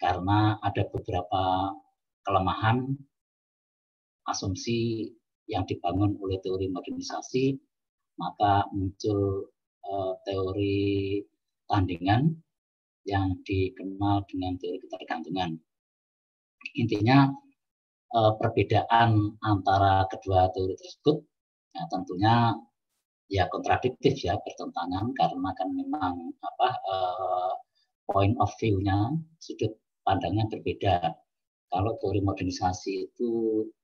karena ada beberapa kelemahan asumsi yang dibangun oleh teori modernisasi, maka muncul teori tandingan yang dikenal dengan teori ketergantungan. Intinya perbedaan antara kedua teori tersebut ya, tentunya ya kontradiktif ya, bertentangan, karena kan memang point of view-nya, sudut pandangnya berbeda. Kalau teori modernisasi itu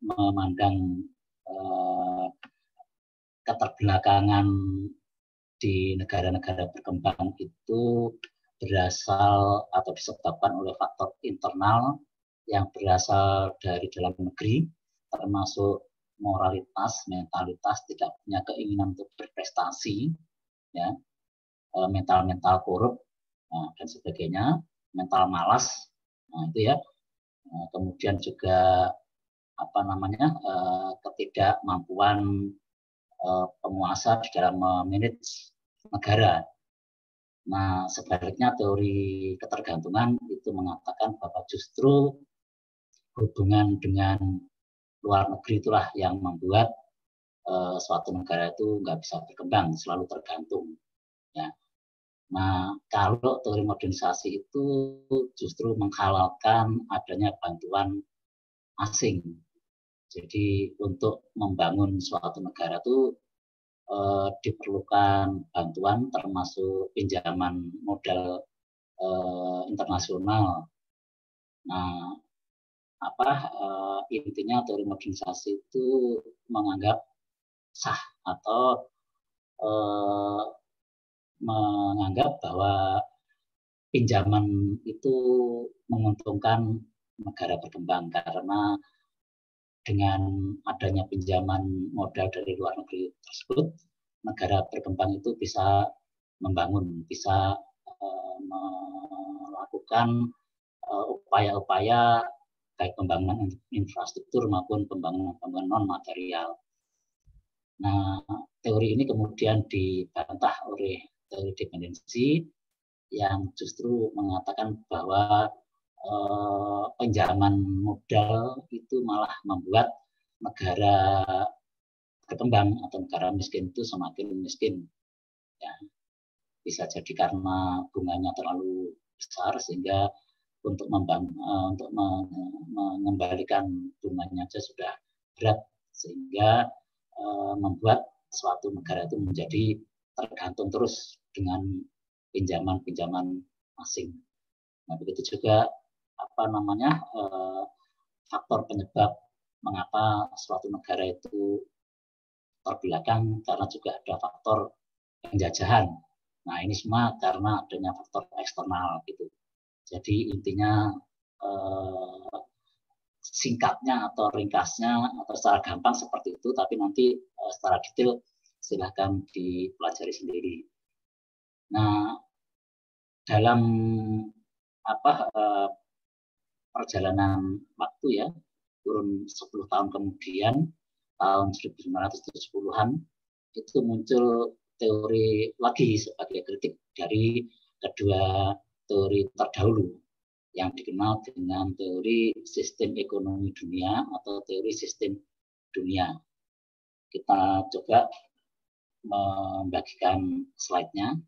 memandang keterbelakangan di negara-negara berkembang itu berasal atau disebabkan oleh faktor internal yang berasal dari dalam negeri, termasuk moralitas, mentalitas, tidak punya keinginan untuk berprestasi, ya, mental korup, dan sebagainya, mental malas, itu ya. Kemudian juga ketidakmampuan penguasa di dalam memanage negara. Nah, sebaliknya teori ketergantungan itu mengatakan bahwa justru hubungan dengan luar negeri itulah yang membuat suatu negara itu nggak bisa berkembang, selalu tergantung. Ya. Nah, kalau teori modernisasi itu justru menghalalkan adanya bantuan asing. Jadi untuk membangun suatu negara itu diperlukan bantuan, termasuk pinjaman modal internasional. Nah, intinya teori modernisasi itu menganggap sah atau menganggap bahwa pinjaman itu menguntungkan negara berkembang, karena dengan adanya pinjaman modal dari luar negeri tersebut, negara berkembang itu bisa membangun, bisa melakukan upaya-upaya baik pembangunan infrastruktur maupun pembangunan non material. Nah, teori ini kemudian dibantah oleh teori dependensi yang justru mengatakan bahwa pinjaman modal itu malah membuat negara berkembang atau negara miskin itu semakin miskin. Ya, bisa jadi karena bunganya terlalu besar sehingga untuk mengembalikan bunganya saja sudah berat, sehingga membuat suatu negara itu menjadi tergantung terus dengan pinjaman-pinjaman asing. Nah, begitu juga faktor penyebab mengapa suatu negara itu terbelakang, karena juga ada faktor penjajahan. Nah, ini semua karena adanya faktor eksternal gitu. Jadi intinya singkatnya atau ringkasnya atau secara gampang seperti itu, tapi nanti secara detail silahkan dipelajari sendiri. Nah, dalam perjalanan waktu ya, kurun 10 tahun kemudian, tahun 1970-an, itu muncul teori lagi sebagai kritik dari kedua teori terdahulu yang dikenal dengan teori sistem ekonomi dunia atau teori sistem dunia. Kita coba membagikan slide-nya.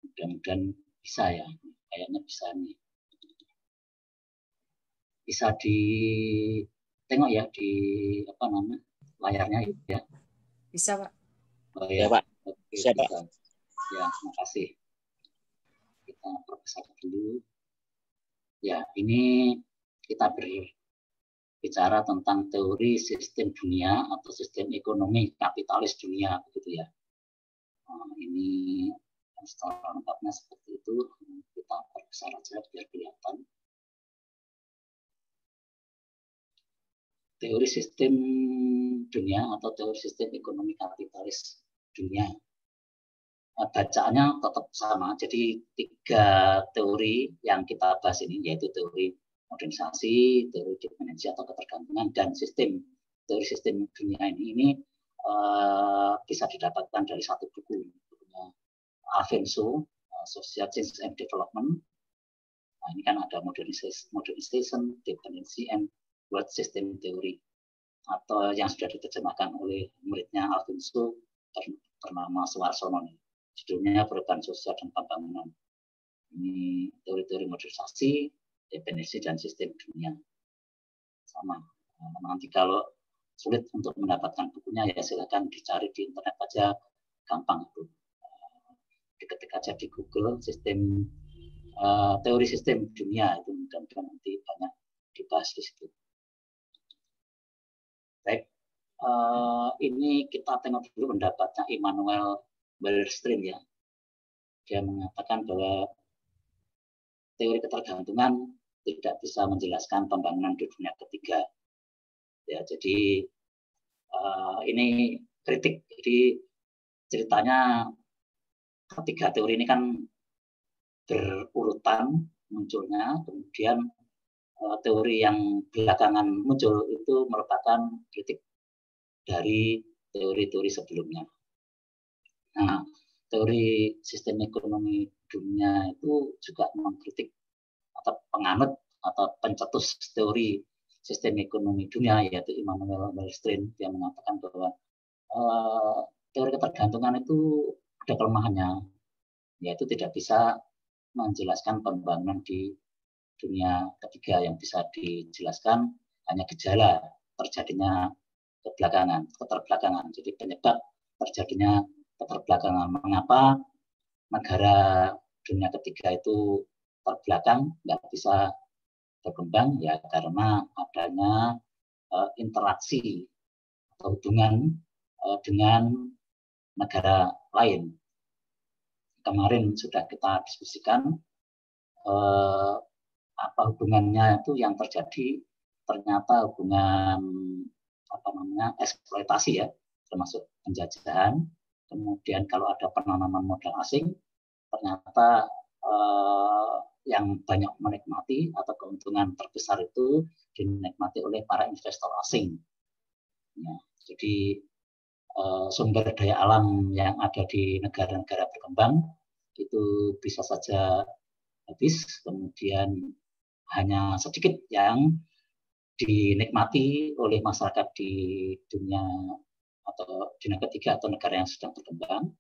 Mudah-mudahan bisa ya, kayaknya bisa nih. Bisa ditengok ya di layarnya ya. Bisa, Pak. Oh ya, Pak. Oke, Bisa, Pak. Ya, terima kasih. Kita perbesar dulu. Ya, ini kita berbicara tentang teori sistem dunia atau sistem ekonomi kapitalis dunia, begitu ya. Ini secara lengkapnya seperti itu. Kita perbesar aja biar kelihatan. Teori sistem dunia atau teori sistem ekonomi kapitalis dunia. Bacaannya tetap sama. Jadi 3 teori yang kita bahas ini, yaitu teori modernisasi, teori dependensi atau ketergantungan, dan teori sistem dunia ini bisa didapatkan dari satu buku, bukunya Alfonso, Social Change and Development. Nah, ini kan ada modernization, dependency, and word system theory, atau yang sudah diterjemahkan oleh muridnya Alfonso bernama Suarsono. Judulnya Perubahan Sosial dan Pembangunan. Ini teori-teori modernisasi, dependensi, dan sistem dunia. Sama. Nanti kalau sulit untuk mendapatkan bukunya, ya silakan dicari di internet aja, gampang itu. Diketik aja di Google sistem teori sistem dunia, itu mudah-mudahan nanti banyak dibahas di situ. Baik, ini kita tengok dulu pendapatnya Immanuel Wallerstein ya. Dia mengatakan bahwa teori ketergantungan tidak bisa menjelaskan pembangunan di dunia ketiga. Ya, jadi ini kritik. Jadi ceritanya ketiga teori ini kan berurutan munculnya, kemudian teori yang belakangan muncul itu merupakan kritik dari teori-teori sebelumnya. Nah, teori sistem ekonomi dunia itu juga mengkritik atau penganut atau pencetus teori sistem ekonomi dunia, yaitu Immanuel Wallerstein. Dia mengatakan bahwa teori ketergantungan itu ada kelemahannya, yaitu tidak bisa menjelaskan pembangunan di dunia ketiga. Yang bisa dijelaskan hanya gejala terjadinya keterbelakangan. Jadi penyebab terjadinya keterbelakangan. Mengapa negara dunia ketiga itu terbelakang, nggak bisa berkembang? Ya karena adanya interaksi atau hubungan dengan negara lain. Kemarin sudah kita diskusikan apa hubungannya itu yang terjadi, ternyata hubungan eksploitasi ya, termasuk penjajahan. Kemudian kalau ada penanaman modal asing, ternyata yang banyak menikmati atau keuntungan terbesar itu dinikmati oleh para investor asing. Ya, jadi sumber daya alam yang ada di negara-negara berkembang itu bisa saja habis, kemudian hanya sedikit yang dinikmati oleh masyarakat di dunia atau dunia ketiga atau negara yang sedang berkembang.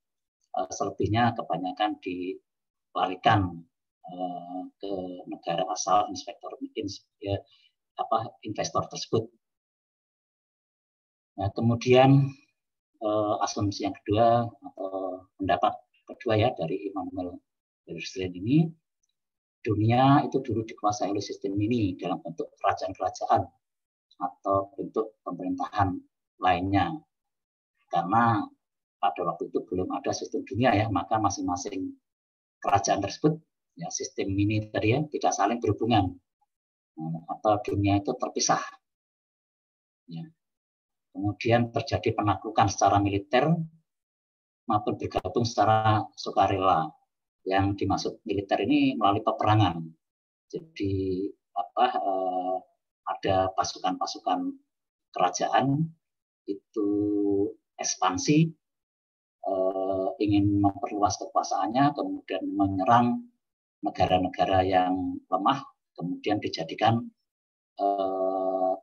Selebihnya kebanyakan dilarikan ke negara asal investor tersebut. Nah, kemudian asumsi yang kedua atau pendapat kedua ya dari Immanuel Wallerstein ini, dunia itu dulu dikuasai oleh sistem ini dalam bentuk kerajaan-kerajaan atau bentuk pemerintahan lainnya. Karena pada waktu itu belum ada sistem dunia ya, maka masing-masing kerajaan tersebut ya sistem ini tadi ya tidak saling berhubungan atau dunia itu terpisah. Ya. Kemudian terjadi penaklukan secara militer maupun bergabung secara sukarela. Yang dimaksud militer ini melalui peperangan. Jadi ada pasukan-pasukan kerajaan itu ekspansi, ingin memperluas kekuasaannya, kemudian menyerang negara-negara yang lemah, kemudian dijadikan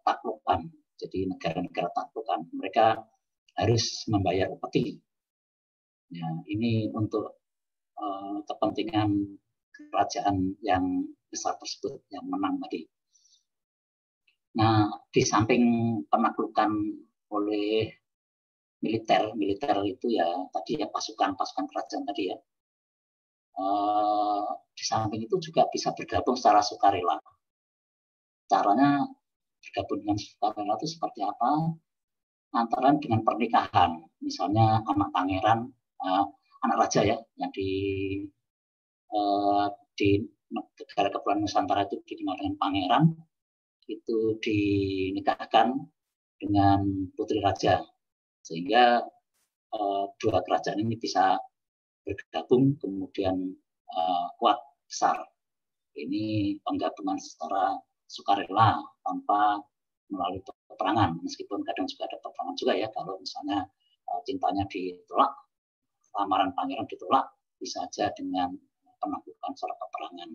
taklukan. Jadi negara-negara taklukan, mereka harus membayar upeti. Ya, ini untuk kepentingan kerajaan yang besar tersebut yang menang tadi. Nah, di samping penaklukan oleh militer itu ya tadi ya pasukan kerajaan tadi ya. Di samping itu juga bisa bergabung secara sukarela. Caranya bergabung dengan sukarela itu seperti apa? Antara dengan pernikahan, misalnya anak pangeran, anak raja ya, yang di negara Kepulauan Nusantara itu dikenal dengan pangeran, itu dinikahkan dengan putri raja, sehingga dua kerajaan ini bisa bergabung kemudian kuat besar. Ini penggabungan secara sukarela tanpa melalui peperangan, meskipun kadang juga ada peperangan juga ya, kalau misalnya cintanya ditolak, lamaran pangeran ditolak, bisa saja dengan penaklukan secara peperangan.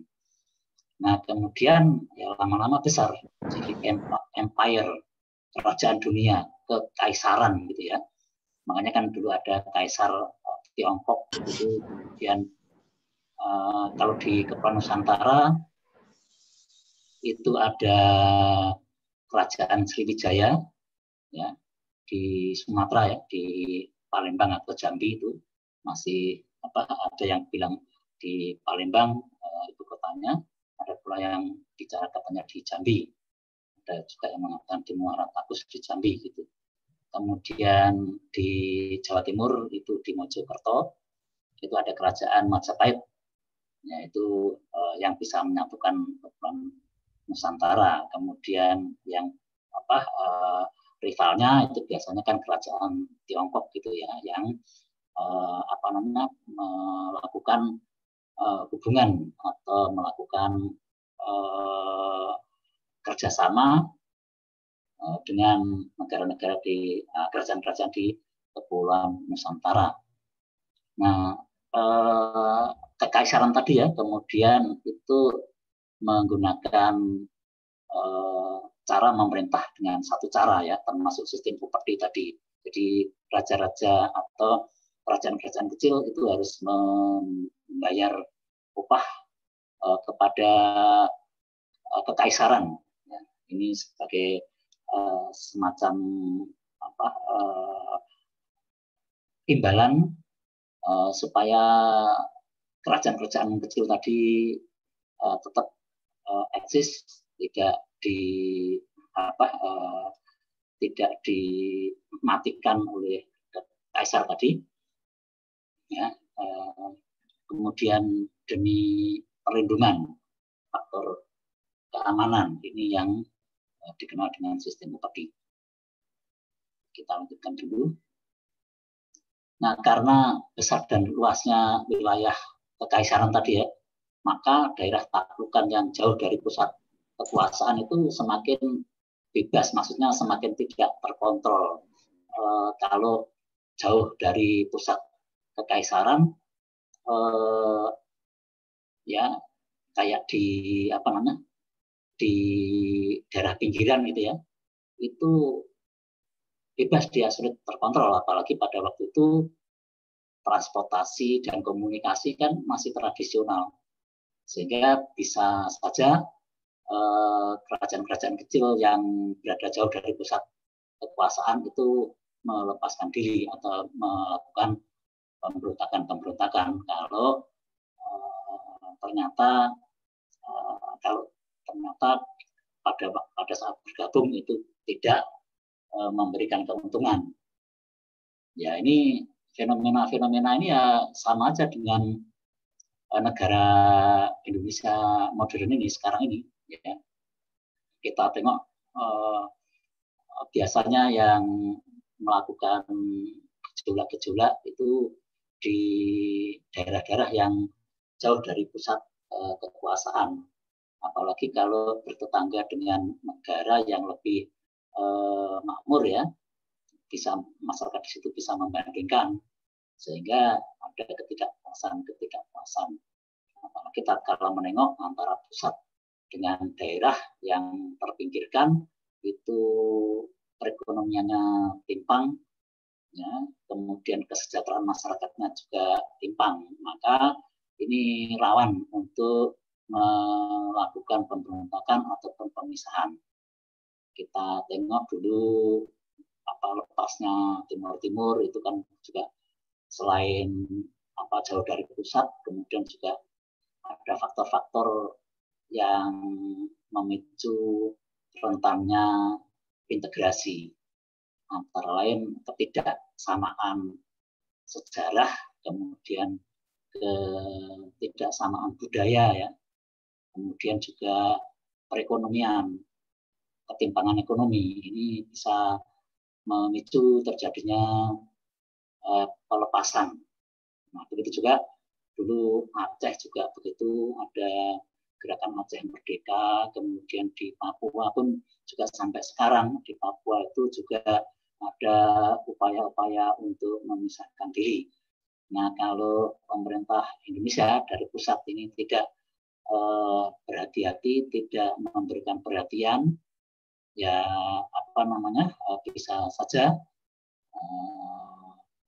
Nah, kemudian ya lama-lama besar jadi empire, kerajaan dunia, kekaisaran gitu ya. Makanya kan dulu ada kaisar Tiongkok itu, kemudian kalau di Kepulauan Nusantara itu ada kerajaan Sriwijaya ya, di Sumatera ya, di Palembang atau Jambi itu masih ada yang bilang di Palembang ibu kotanya, ada pula yang bicara katanya di Jambi, ada juga yang mengatakan di Muara Takus di Jambi gitu. Kemudian di Jawa Timur itu di Mojokerto itu ada kerajaan Majapahit, yaitu yang bisa menyatukan Nusantara. Kemudian yang rivalnya itu biasanya kan kerajaan Tiongkok gitu ya, yang melakukan hubungan atau melakukan kerjasama dengan negara-negara di kerajaan-kerajaan di Kepulauan Nusantara. Nah, kekaisaran tadi ya, kemudian itu menggunakan cara memerintah dengan satu cara ya, termasuk sistem properti tadi. Jadi raja-raja atau kerajaan-kerajaan kecil itu harus membayar upah kepada kekaisaran. Ya, ini sebagai semacam imbalan supaya kerajaan-kerajaan kecil tadi tetap eksis, tidak tidak dimatikan oleh kaisar tadi, ya. Kemudian demi perlindungan faktor keamanan ini yang dikenal dengan sistem upeti. Kita lanjutkan dulu. Nah, karena besar dan luasnya wilayah kekaisaran tadi ya, maka daerah taklukan yang jauh dari pusat kekuasaan itu semakin bebas, maksudnya semakin tidak terkontrol. Kalau jauh dari pusat kekaisaran, ya kayak di di daerah pinggiran gitu ya, itu bebas, dia sulit terkontrol, apalagi pada waktu itu transportasi dan komunikasi kan masih tradisional, sehingga bisa saja kerajaan-kerajaan kecil yang berada jauh dari pusat kekuasaan itu melepaskan diri atau melakukan pemberontakan kalau ternyata pada saat bergabung itu tidak memberikan keuntungan. Ya, ini fenomena-fenomena ini ya sama aja dengan negara Indonesia modern ini sekarang ini. Ya. Kita tengok biasanya yang melakukan gejolak-gejolak itu di daerah-daerah yang jauh dari pusat kekuasaan. Apalagi kalau bertetangga dengan negara yang lebih makmur ya, bisa masyarakat di situ bisa membandingkan, sehingga ada ketidakpuasan. Apalagi kalau menengok antara pusat dengan daerah yang terpinggirkan itu perekonomiannya timpang, ya, kemudian kesejahteraan masyarakatnya juga timpang, maka ini rawan untuk melakukan pemberontakan ataupun pemisahan. Kita tengok dulu lepasnya Timur itu kan juga selain jauh dari pusat, kemudian juga ada faktor-faktor yang memicu rentannya integrasi, antara lain ketidaksamaan sejarah, kemudian ketidaksamaan budaya ya, kemudian juga perekonomian, ketimpangan ekonomi ini bisa memicu terjadinya pelepasan. Nah, begitu juga dulu Aceh juga begitu, ada gerakan Aceh Merdeka, kemudian di Papua pun juga sampai sekarang di Papua itu juga ada upaya-upaya untuk memisahkan diri. Nah, kalau pemerintah Indonesia dari pusat ini tidak berhati-hati, tidak memberikan perhatian, ya bisa saja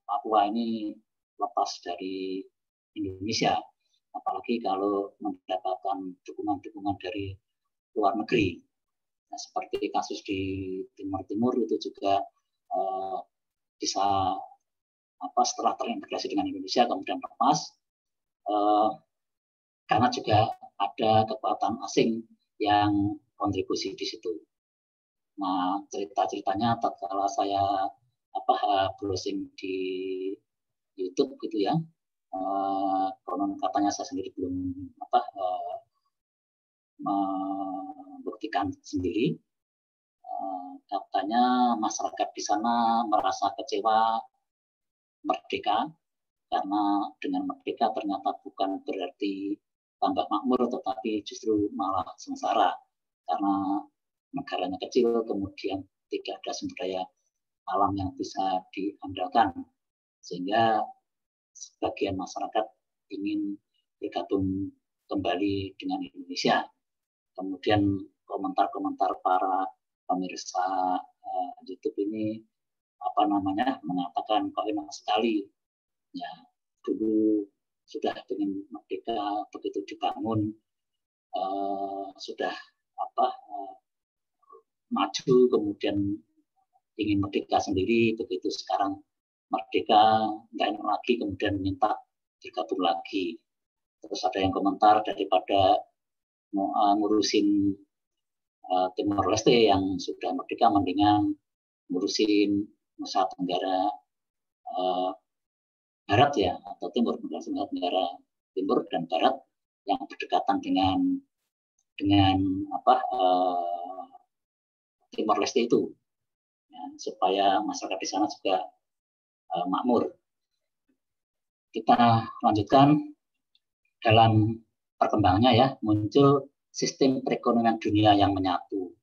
Papua ini lepas dari Indonesia, apalagi kalau mendapatkan dukungan-dukungan dari luar negeri. Nah, seperti kasus di Timur Timur itu juga bisa setelah terintegrasi dengan Indonesia kemudian lepas, karena juga ada kekuatan asing yang kontribusi di situ. Nah, cerita-ceritanya tatkala saya browsing di YouTube gitu ya, konon katanya saya sendiri belum membuktikan sendiri. Katanya masyarakat di sana merasa kecewa merdeka, karena dengan merdeka ternyata bukan berarti tambah makmur, tetapi justru malah sengsara, karena negaranya kecil, kemudian tidak ada sumber daya alam yang bisa diandalkan, sehingga sebagian masyarakat ingin bergabung kembali dengan Indonesia. Kemudian komentar-komentar para pemirsa YouTube ini mengatakan kok enak sekali ya, dulu sudah dengan merdeka begitu dibangun sudah maju, kemudian ingin merdeka sendiri, begitu sekarang merdeka nggak enak lagi, kemudian minta bergabung lagi. Terus ada yang komentar, daripada ngurusin Timor Leste yang sudah merdeka, mendingan ngurusin Nusa Tenggara Barat ya, atau Timur, Nusa Tenggara Timur dan Barat yang berdekatan dengan Timor Leste itu, ya, supaya masyarakat di sana juga makmur. Kita lanjutkan dalam perkembangannya ya, muncul sistem perekonomian dunia yang menyatu.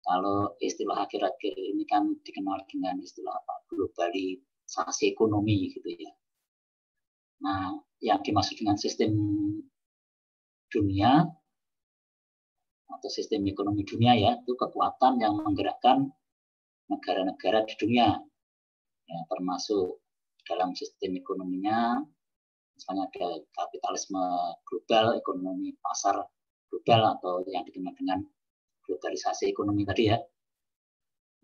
Kalau istilah akhir-akhir ini kan dikenal dengan istilah globalisasi ekonomi gitu ya. Nah, yang dimaksud dengan sistem dunia atau sistem ekonomi dunia ya, itu kekuatan yang menggerakkan negara-negara di dunia, ya, termasuk dalam sistem ekonominya, misalnya ada kapitalisme global, ekonomi pasar global, atau yang dikenal dengan globalisasi ekonomi tadi ya.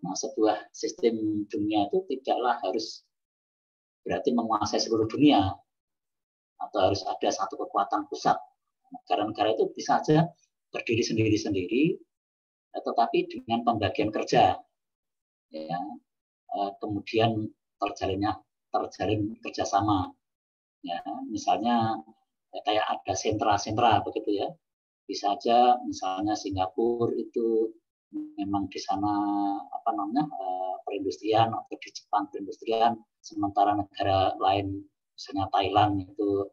Nah, sebuah sistem dunia itu tidaklah harus berarti menguasai seluruh dunia, atau harus ada satu kekuatan pusat. Negara-negara itu bisa saja berdiri sendiri-sendiri, tetapi dengan pembagian kerja, ya, kemudian terjalin kerjasama. Ya, misalnya kayak ada sentra-sentra begitu ya. Bisa aja misalnya Singapura itu memang di sana perindustrian, atau di Jepang perindustrian, sementara negara lain misalnya Thailand itu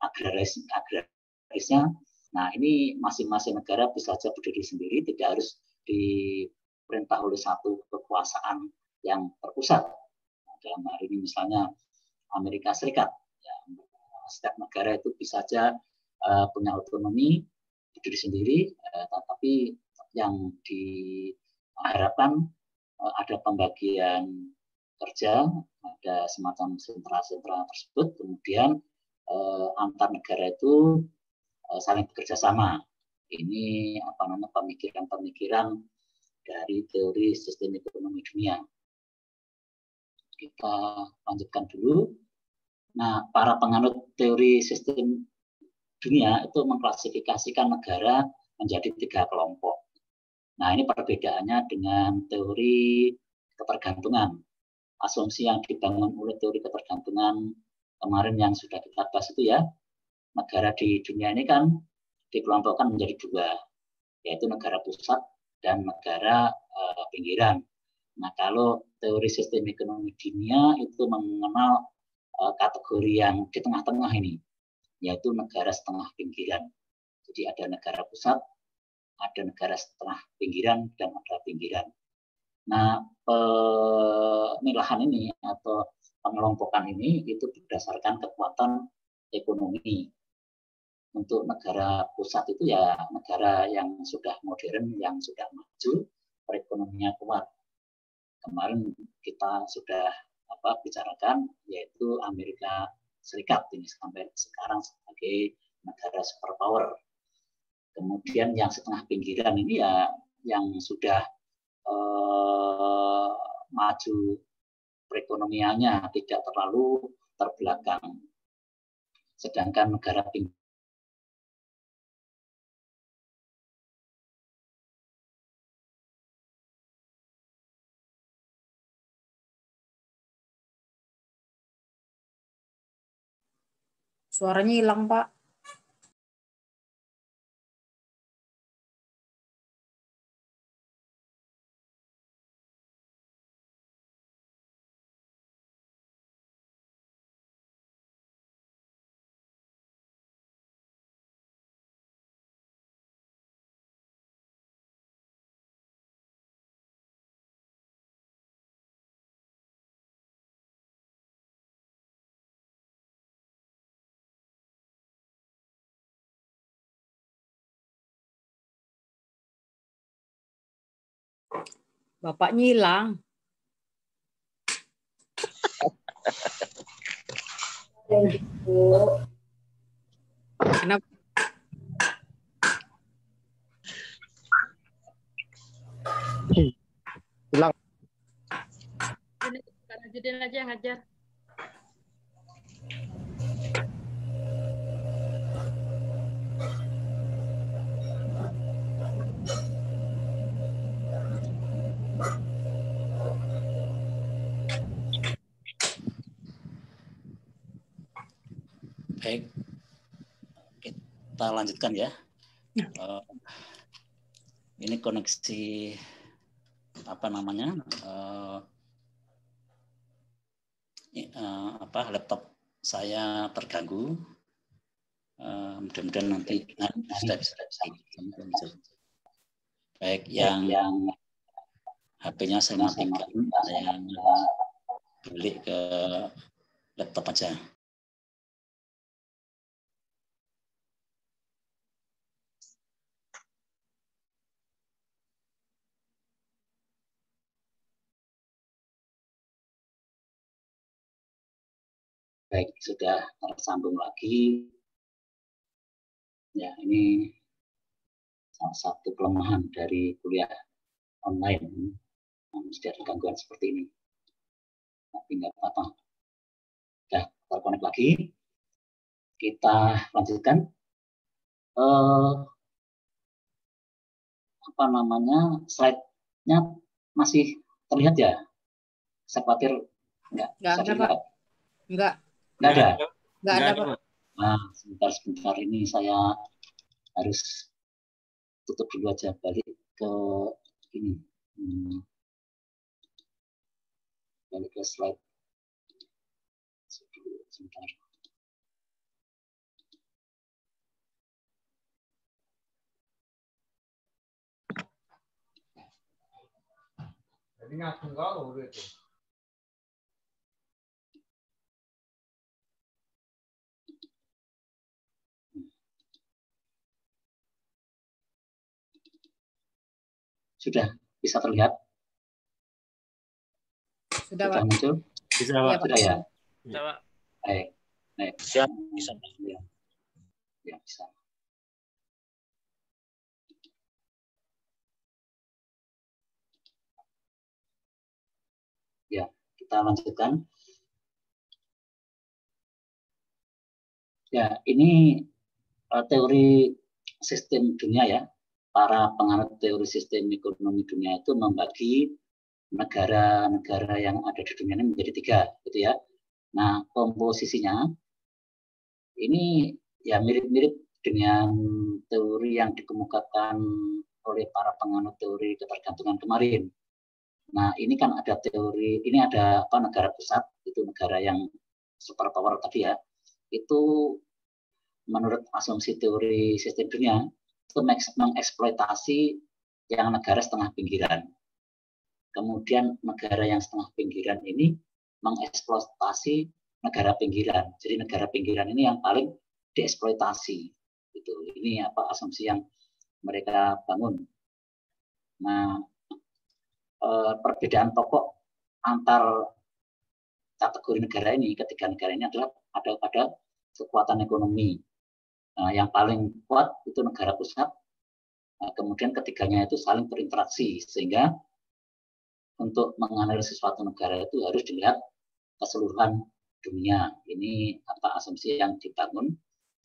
agrarisnya. Nah, ini masing-masing negara bisa saja berdiri sendiri, tidak harus diperintah oleh satu kekuasaan yang terpusat. Nah, dalam hal ini misalnya Amerika Serikat, ya, setiap negara itu bisa saja punya otonomi, berdiri sendiri, tetapi yang diharapkan ada pembagian kerja, ada semacam sentra-sentra tersebut, kemudian antar negara itu saling bekerja sama. Ini pemikiran-pemikiran dari teori sistem ekonomi dunia. Kita lanjutkan dulu. Nah, para penganut teori sistem dunia itu mengklasifikasikan negara menjadi 3 kelompok. Nah, ini perbedaannya dengan teori ketergantungan. Asumsi yang dibangun oleh teori ketergantungan kemarin yang sudah kita bahas itu ya, negara di dunia ini kan dikelompokkan menjadi 2, yaitu negara pusat dan negara pinggiran. Nah, kalau teori sistem ekonomi dunia itu mengenal kategori yang di tengah-tengah ini, yaitu negara setengah pinggiran. Jadi ada negara pusat, ada negara setengah pinggiran, dan ada pinggiran. Nah, pemilahan ini atau pengelompokan ini itu berdasarkan kekuatan ekonomi. untuk negara pusat itu ya negara yang sudah modern, yang sudah maju, perekonomiannya kuat. Kemarin kita sudah bicarakan, yaitu Amerika Serikat ini sampai sekarang sebagai negara superpower. Kemudian yang setengah pinggiran ini ya yang sudah maju perekonomiannya, tidak terlalu terbelakang. Sedangkan negara pinggiran Suaranya hilang, Pak. Bapaknya hilang. Kenapa? Hilang. Lanjutin aja yang ngajar. Baik, kita lanjutkan ya. Ini koneksi laptop saya terganggu. Mudah-mudahan nanti sudah bisa. Baik, yang HP-nya saya matikan, saya balik ke laptop aja. Baik, sudah tersambung lagi. Ya, ini salah satu kelemahan dari kuliah online. Mesti ada gangguan seperti ini. Tapi nggak apa-apa. Sudah terkonek lagi. Kita lanjutkan. Slide-nya masih terlihat ya? Saya khawatir nggak bisa dilihat. Enggak ada. Enggak ada, Pak. Nah, sebentar ini saya harus tutup dulu aja, balik ke ini. Balik ke slide. Sebentar. Jadi ngacung kalau itu. Sudah bisa terlihat? Sudah Pak. Muncul? Bisa, Pak. Sudah ya? Bisa, Pak. Baik. Siap, bisa. Ya, bisa. Ya, kita lanjutkan. Ya, ini teori sistem dunia ya. Para penganut teori sistem ekonomi dunia itu membagi negara-negara yang ada di dunia ini menjadi 3, gitu ya. Nah, komposisinya ini ya mirip-mirip dengan teori yang dikemukakan oleh para penganut teori ketergantungan kemarin. Nah, ini kan ada teori, ini ada negara pusat, itu negara yang superpower tadi ya. Itu menurut asumsi teori sistem dunia itu mengeksploitasi yang negara setengah pinggiran. Kemudian negara yang setengah pinggiran ini mengeksploitasi negara pinggiran. Jadi negara pinggiran ini yang paling dieksploitasi. Itu ini asumsi yang mereka bangun. Nah, perbedaan pokok antar kategori negara ini, ketiga negara ini adalah ada pada kekuatan ekonomi. Nah, yang paling kuat itu negara pusat. Nah, kemudian ketiganya itu saling berinteraksi, sehingga untuk menganalisis suatu negara itu harus dilihat keseluruhan dunia. Ini asumsi yang dibangun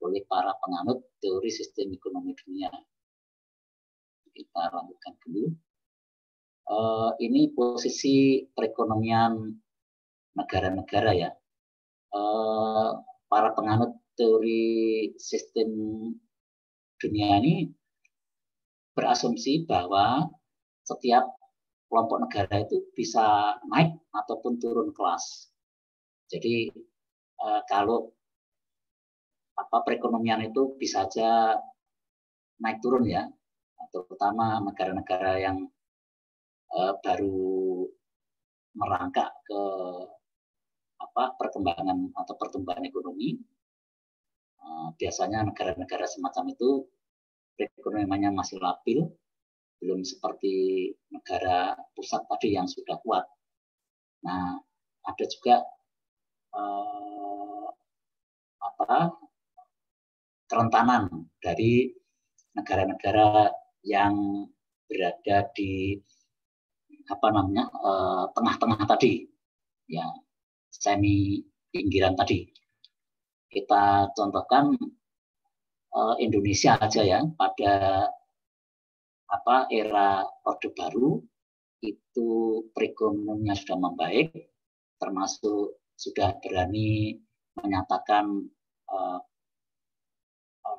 oleh para penganut teori sistem ekonomi dunia. Kita lanjutkan dulu. Ini posisi perekonomian negara-negara ya. Para penganut teori sistem dunia ini berasumsi bahwa setiap kelompok negara itu bisa naik ataupun turun kelas. Jadi kalau perekonomian itu bisa saja naik turun ya, terutama negara-negara yang baru merangkak ke perkembangan atau pertumbuhan ekonomi. Biasanya negara-negara semacam itu perekonomiannya masih labil, belum seperti negara pusat tadi yang sudah kuat. Nah, ada juga kerentanan dari negara-negara yang berada di tengah-tengah tadi, ya, semi pinggiran tadi. Kita contohkan Indonesia aja ya, pada era Orde Baru itu perekonomiannya sudah membaik, termasuk sudah berani menyatakan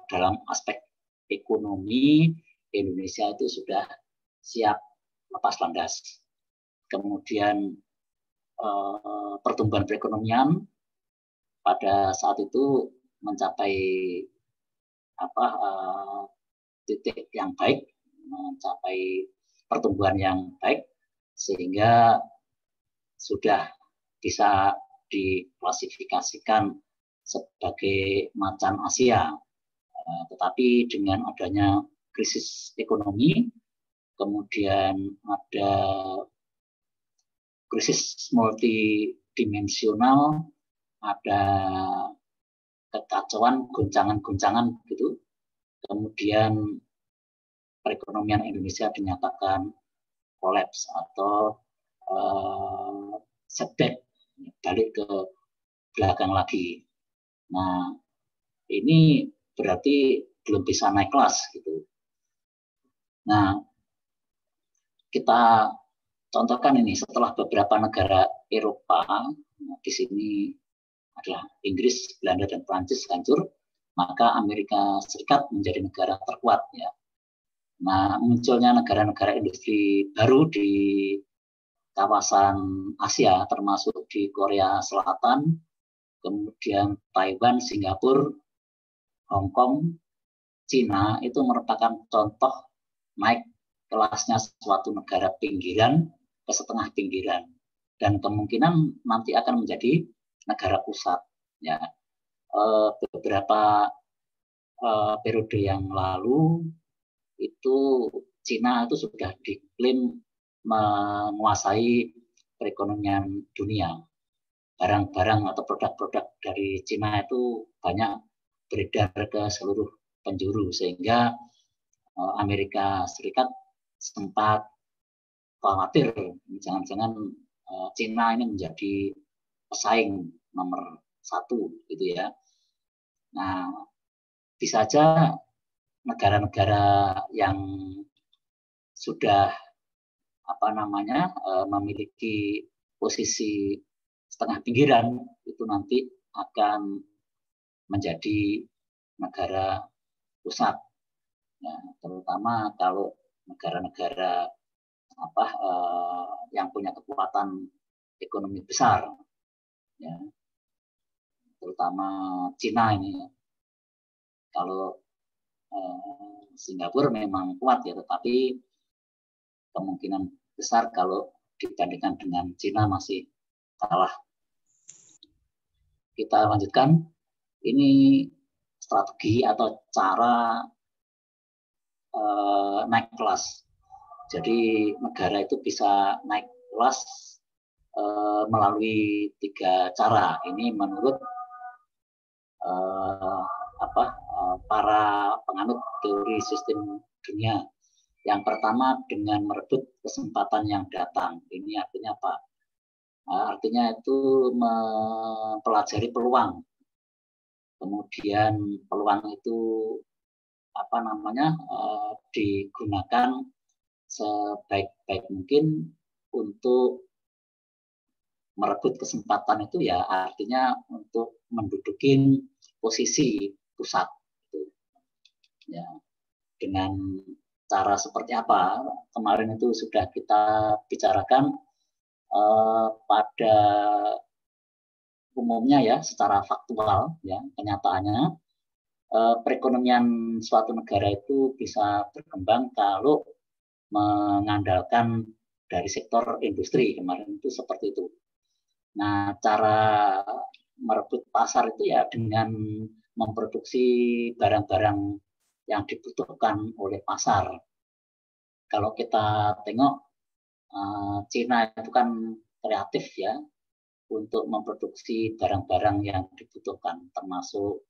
dalam aspek ekonomi Indonesia itu sudah siap lepas landas. Kemudian pertumbuhan perekonomian pada saat itu mencapai titik yang baik, mencapai pertumbuhan yang baik, sehingga sudah bisa diklasifikasikan sebagai macan Asia. Tetapi dengan adanya krisis ekonomi, kemudian ada krisis multidimensional, ada kekacauan, goncangan-goncangan gitu. Kemudian perekonomian Indonesia dinyatakan kolaps atau setback, balik ke belakang lagi. Nah, ini berarti belum bisa naik kelas gitu. Nah, kita contohkan ini setelah beberapa negara Eropa, di sini adalah Inggris, Belanda, dan Prancis hancur, maka Amerika Serikat menjadi negara terkuat ya. Nah, munculnya negara-negara industri baru di kawasan Asia, termasuk di Korea Selatan, kemudian Taiwan, Singapura, Hong Kong, Cina, itu merupakan contoh naik kelasnya suatu negara pinggiran ke setengah pinggiran, dan kemungkinan nanti akan menjadi negara pusat ya. Beberapa periode yang lalu itu Cina itu sudah diklaim menguasai perekonomian dunia. Barang-barang atau produk-produk dari Cina itu banyak beredar ke seluruh penjuru, sehingga Amerika Serikat sempat khawatir jangan-jangan Cina ini menjadi pesaing nomor 1 gitu ya. Nah, bisa saja negara-negara yang sudah memiliki posisi setengah pinggiran itu nanti akan menjadi negara pusat ya, terutama kalau negara-negara yang punya kekuatan ekonomi besar ya, terutama Cina ini. Kalau Singapura memang kuat ya, tetapi kemungkinan besar kalau dibandingkan dengan Cina masih kalah. Kita lanjutkan. Ini strategi atau cara naik kelas. Jadi negara itu bisa naik kelas melalui 3 cara. Ini menurut para penganut teori sistem dunia. Yang pertama dengan merebut kesempatan yang datang. Ini artinya apa? Artinya itu mempelajari peluang. Kemudian peluang itu digunakan sebaik-baik mungkin untuk merebut kesempatan itu, ya artinya untuk mendudukin posisi pusat itu. Ya, dengan cara seperti apa kemarin itu sudah kita bicarakan pada umumnya ya, secara faktual ya, kenyataannya perekonomian suatu negara itu bisa berkembang kalau mengandalkan dari sektor industri. Kemarin itu seperti itu. Nah, cara merebut pasar itu ya dengan memproduksi barang-barang yang dibutuhkan oleh pasar. Kalau kita tengok Cina itu kan kreatif ya untuk memproduksi barang-barang yang dibutuhkan, termasuk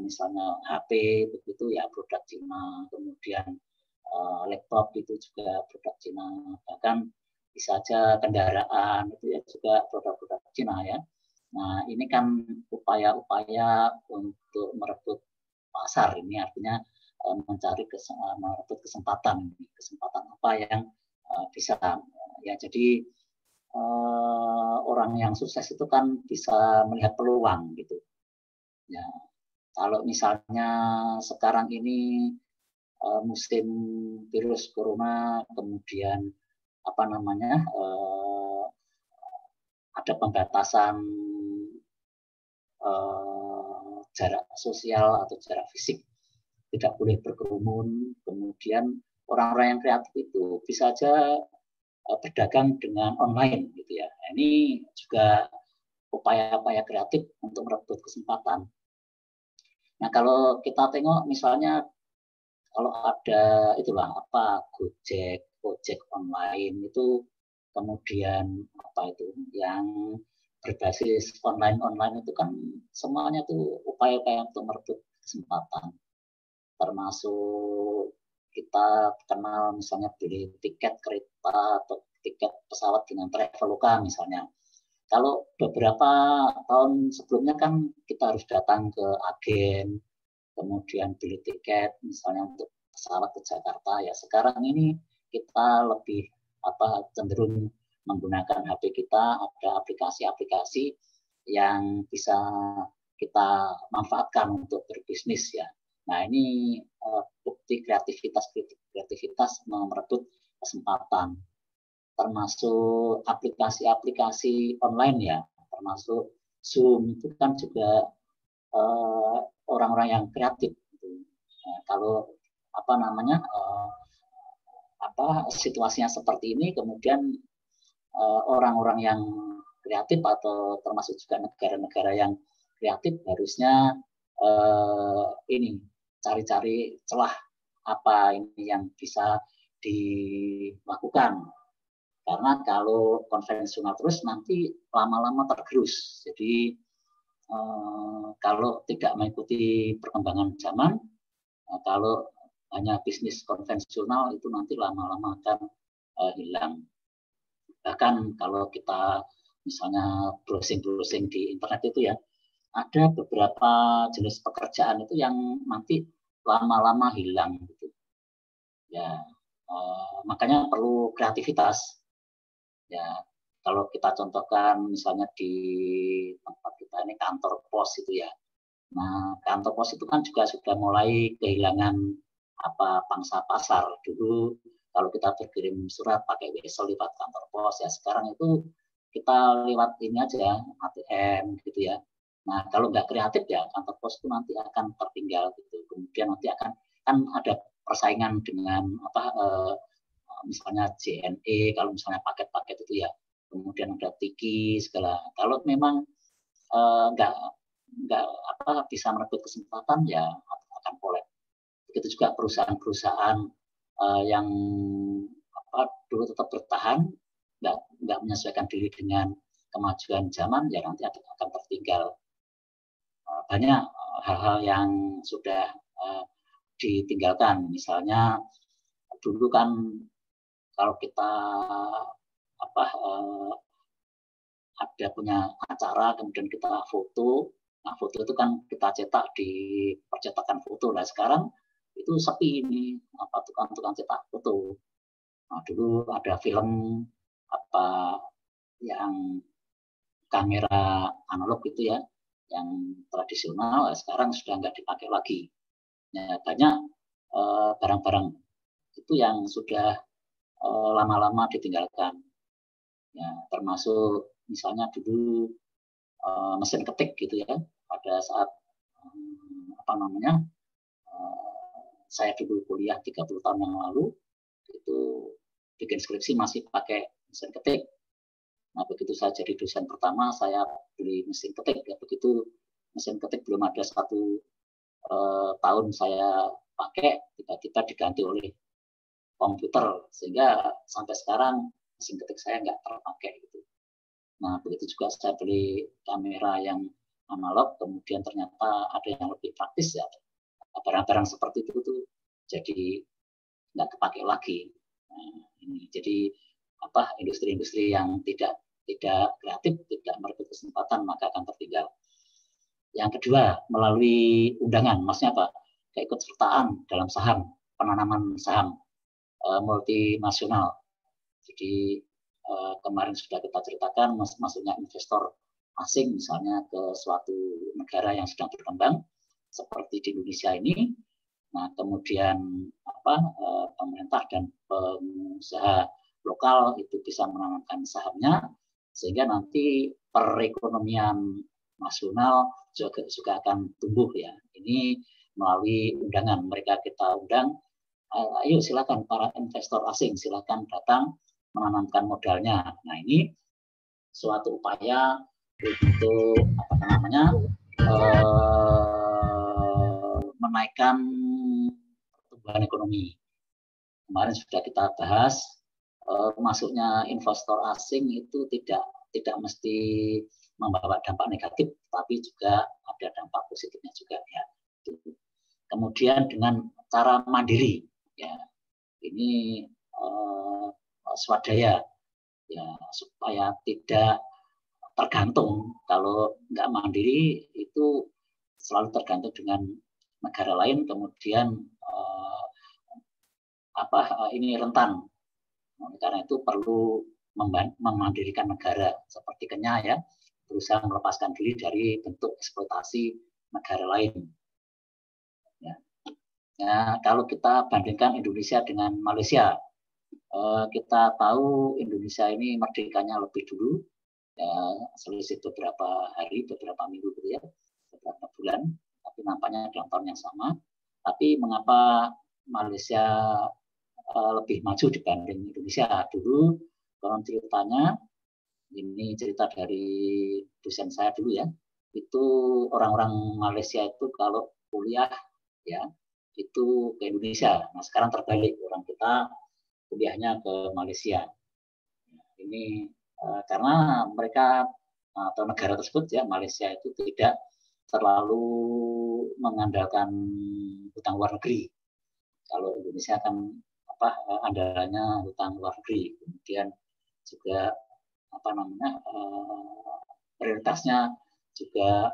misalnya HP begitu ya produk Cina, kemudian laptop itu juga produk Cina, bahkan bisa saja kendaraan itu ya juga produk-produk Cina ya. Nah, ini kan upaya-upaya untuk merebut pasar, ini artinya merebut kesempatan apa yang bisa ya. Jadi orang yang sukses itu kan bisa melihat peluang gitu. Ya, kalau misalnya sekarang ini musim virus corona, kemudian ada pembatasan jarak sosial atau jarak fisik, tidak boleh berkerumun, kemudian orang-orang yang kreatif itu bisa saja berdagang dengan online gitu ya. Ini juga upaya-upaya kreatif untuk merebut kesempatan. Nah, kalau kita tengok misalnya kalau ada Gojek, Gojek online itu, kemudian yang berbasis online itu kan semuanya tuh upaya-upaya untuk merebut kesempatan. Termasuk kita kenal misalnya beli tiket kereta atau tiket pesawat dengan Traveloka misalnya. Kalau beberapa tahun sebelumnya kan kita harus datang ke agen, kemudian beli tiket misalnya untuk pesawat ke Jakarta. Ya sekarang ini kita lebih cenderung menggunakan HP kita, ada aplikasi-aplikasi yang bisa kita manfaatkan untuk berbisnis ya. Nah, ini bukti kreativitas merebut kesempatan. Termasuk aplikasi-aplikasi online ya, termasuk Zoom itu kan juga orang-orang yang kreatif. Nah, kalau situasinya seperti ini, kemudian orang-orang yang kreatif atau termasuk juga negara-negara yang kreatif harusnya cari-cari celah apa ini yang bisa dilakukan. Karena kalau konvensional terus nanti lama-lama tergerus. Jadi kalau tidak mengikuti perkembangan zaman, kalau hanya bisnis konvensional itu nanti lama-lama akan hilang. Bahkan kalau kita misalnya browsing di internet itu ya, ada beberapa jenis pekerjaan itu yang nanti lama-lama hilang gitu. Ya, makanya perlu kreativitas. Ya, kalau kita contohkan misalnya di tempat kita ini kantor pos itu ya. Nah, kantor pos itu kan juga sudah mulai kehilangan pangsa pasar. Dulu kalau kita berkirim surat pakai wesel lewat kantor pos ya, sekarang itu kita lewat ini aja ATM gitu ya. Nah, kalau nggak kreatif ya kantor pos itu nanti akan tertinggal gitu. Kemudian nanti kan ada persaingan dengan misalnya JNE, kalau misalnya paket-paket itu ya, kemudian ada Tiki segala. Kalau memang nggak bisa merebut kesempatan, ya akan collapse. Begitu juga perusahaan-perusahaan yang dulu tetap bertahan, nggak menyesuaikan diri dengan kemajuan zaman, ya nanti akan tertinggal. Banyak hal-hal yang sudah ditinggalkan. Misalnya dulu kan kalau kita ada punya acara, kemudian kita foto. Nah, foto itu kan kita cetak di percetakan foto. Nah, sekarang itu sepi ini, tukang-tukang cetak foto. Nah, dulu ada film yang kamera analog gitu ya, yang tradisional, sekarang sudah nggak dipakai lagi. Ya, banyak barang-barang itu yang sudah lama-lama ditinggalkan. Ya, termasuk misalnya dulu mesin ketik gitu ya, pada saat saya dulu kuliah 30 tahun yang lalu, itu bikin skripsi masih pakai mesin ketik. Nah, begitu saya jadi dosen pertama, saya beli mesin ketik. Ya, begitu mesin ketik belum ada 1 tahun saya pakai, tiba-tiba diganti oleh komputer, sehingga sampai sekarang mesin ketik saya nggak terpakai gitu. Nah, begitu juga saya beli kamera yang analog, kemudian ternyata ada yang lebih praktis, ya barang-barang seperti itu tuh jadi nggak kepakai lagi. Nah, ini jadi industri-industri yang tidak kreatif, tidak merebut kesempatan, maka akan tertinggal. Yang kedua, melalui undangan, maksudnya apa? Keikutsertaan dalam saham, penanaman saham multinasional. Jadi kemarin sudah kita ceritakan masuknya investor asing misalnya ke suatu negara yang sedang berkembang seperti di Indonesia ini. Nah, kemudian pemerintah dan pengusaha lokal itu bisa menanamkan sahamnya, sehingga nanti perekonomian nasional juga akan tumbuh ya. Ini melalui undangan, mereka kita undang, ayo silakan para investor asing silakan datang menanamkan modalnya. Nah, ini suatu upaya untuk menaikkan pertumbuhan ekonomi. Kemarin sudah kita bahas, masuknya investor asing itu tidak mesti membawa dampak negatif, tapi juga ada dampak positifnya juga ya. Kemudian dengan cara mandiri, ya ini swadaya, ya supaya tidak tergantung. Kalau nggak mandiri itu selalu tergantung dengan negara lain, kemudian ini rentan. Karena itu perlu memandirikan negara seperti Kenya ya, berusaha melepaskan diri dari bentuk eksploitasi negara lain. Ya, kalau kita bandingkan Indonesia dengan Malaysia, kita tahu Indonesia ini merdekanya lebih dulu, ya, selisih beberapa hari, beberapa minggu gitu ya, beberapa bulan, tapi nampaknya dalam tahun yang sama. Tapi mengapa Malaysia lebih maju dibanding Indonesia? Dulu konon ceritanya, ini cerita dari dosen saya dulu ya, itu orang-orang Malaysia itu kalau kuliah ya itu ke Indonesia. Nah, sekarang terbalik, orang kita kuliahnya ke Malaysia. Ini karena mereka atau negara tersebut ya, Malaysia itu tidak terlalu mengandalkan hutang luar negeri. Kalau Indonesia kan andalanya hutang luar negeri. Kemudian juga prioritasnya juga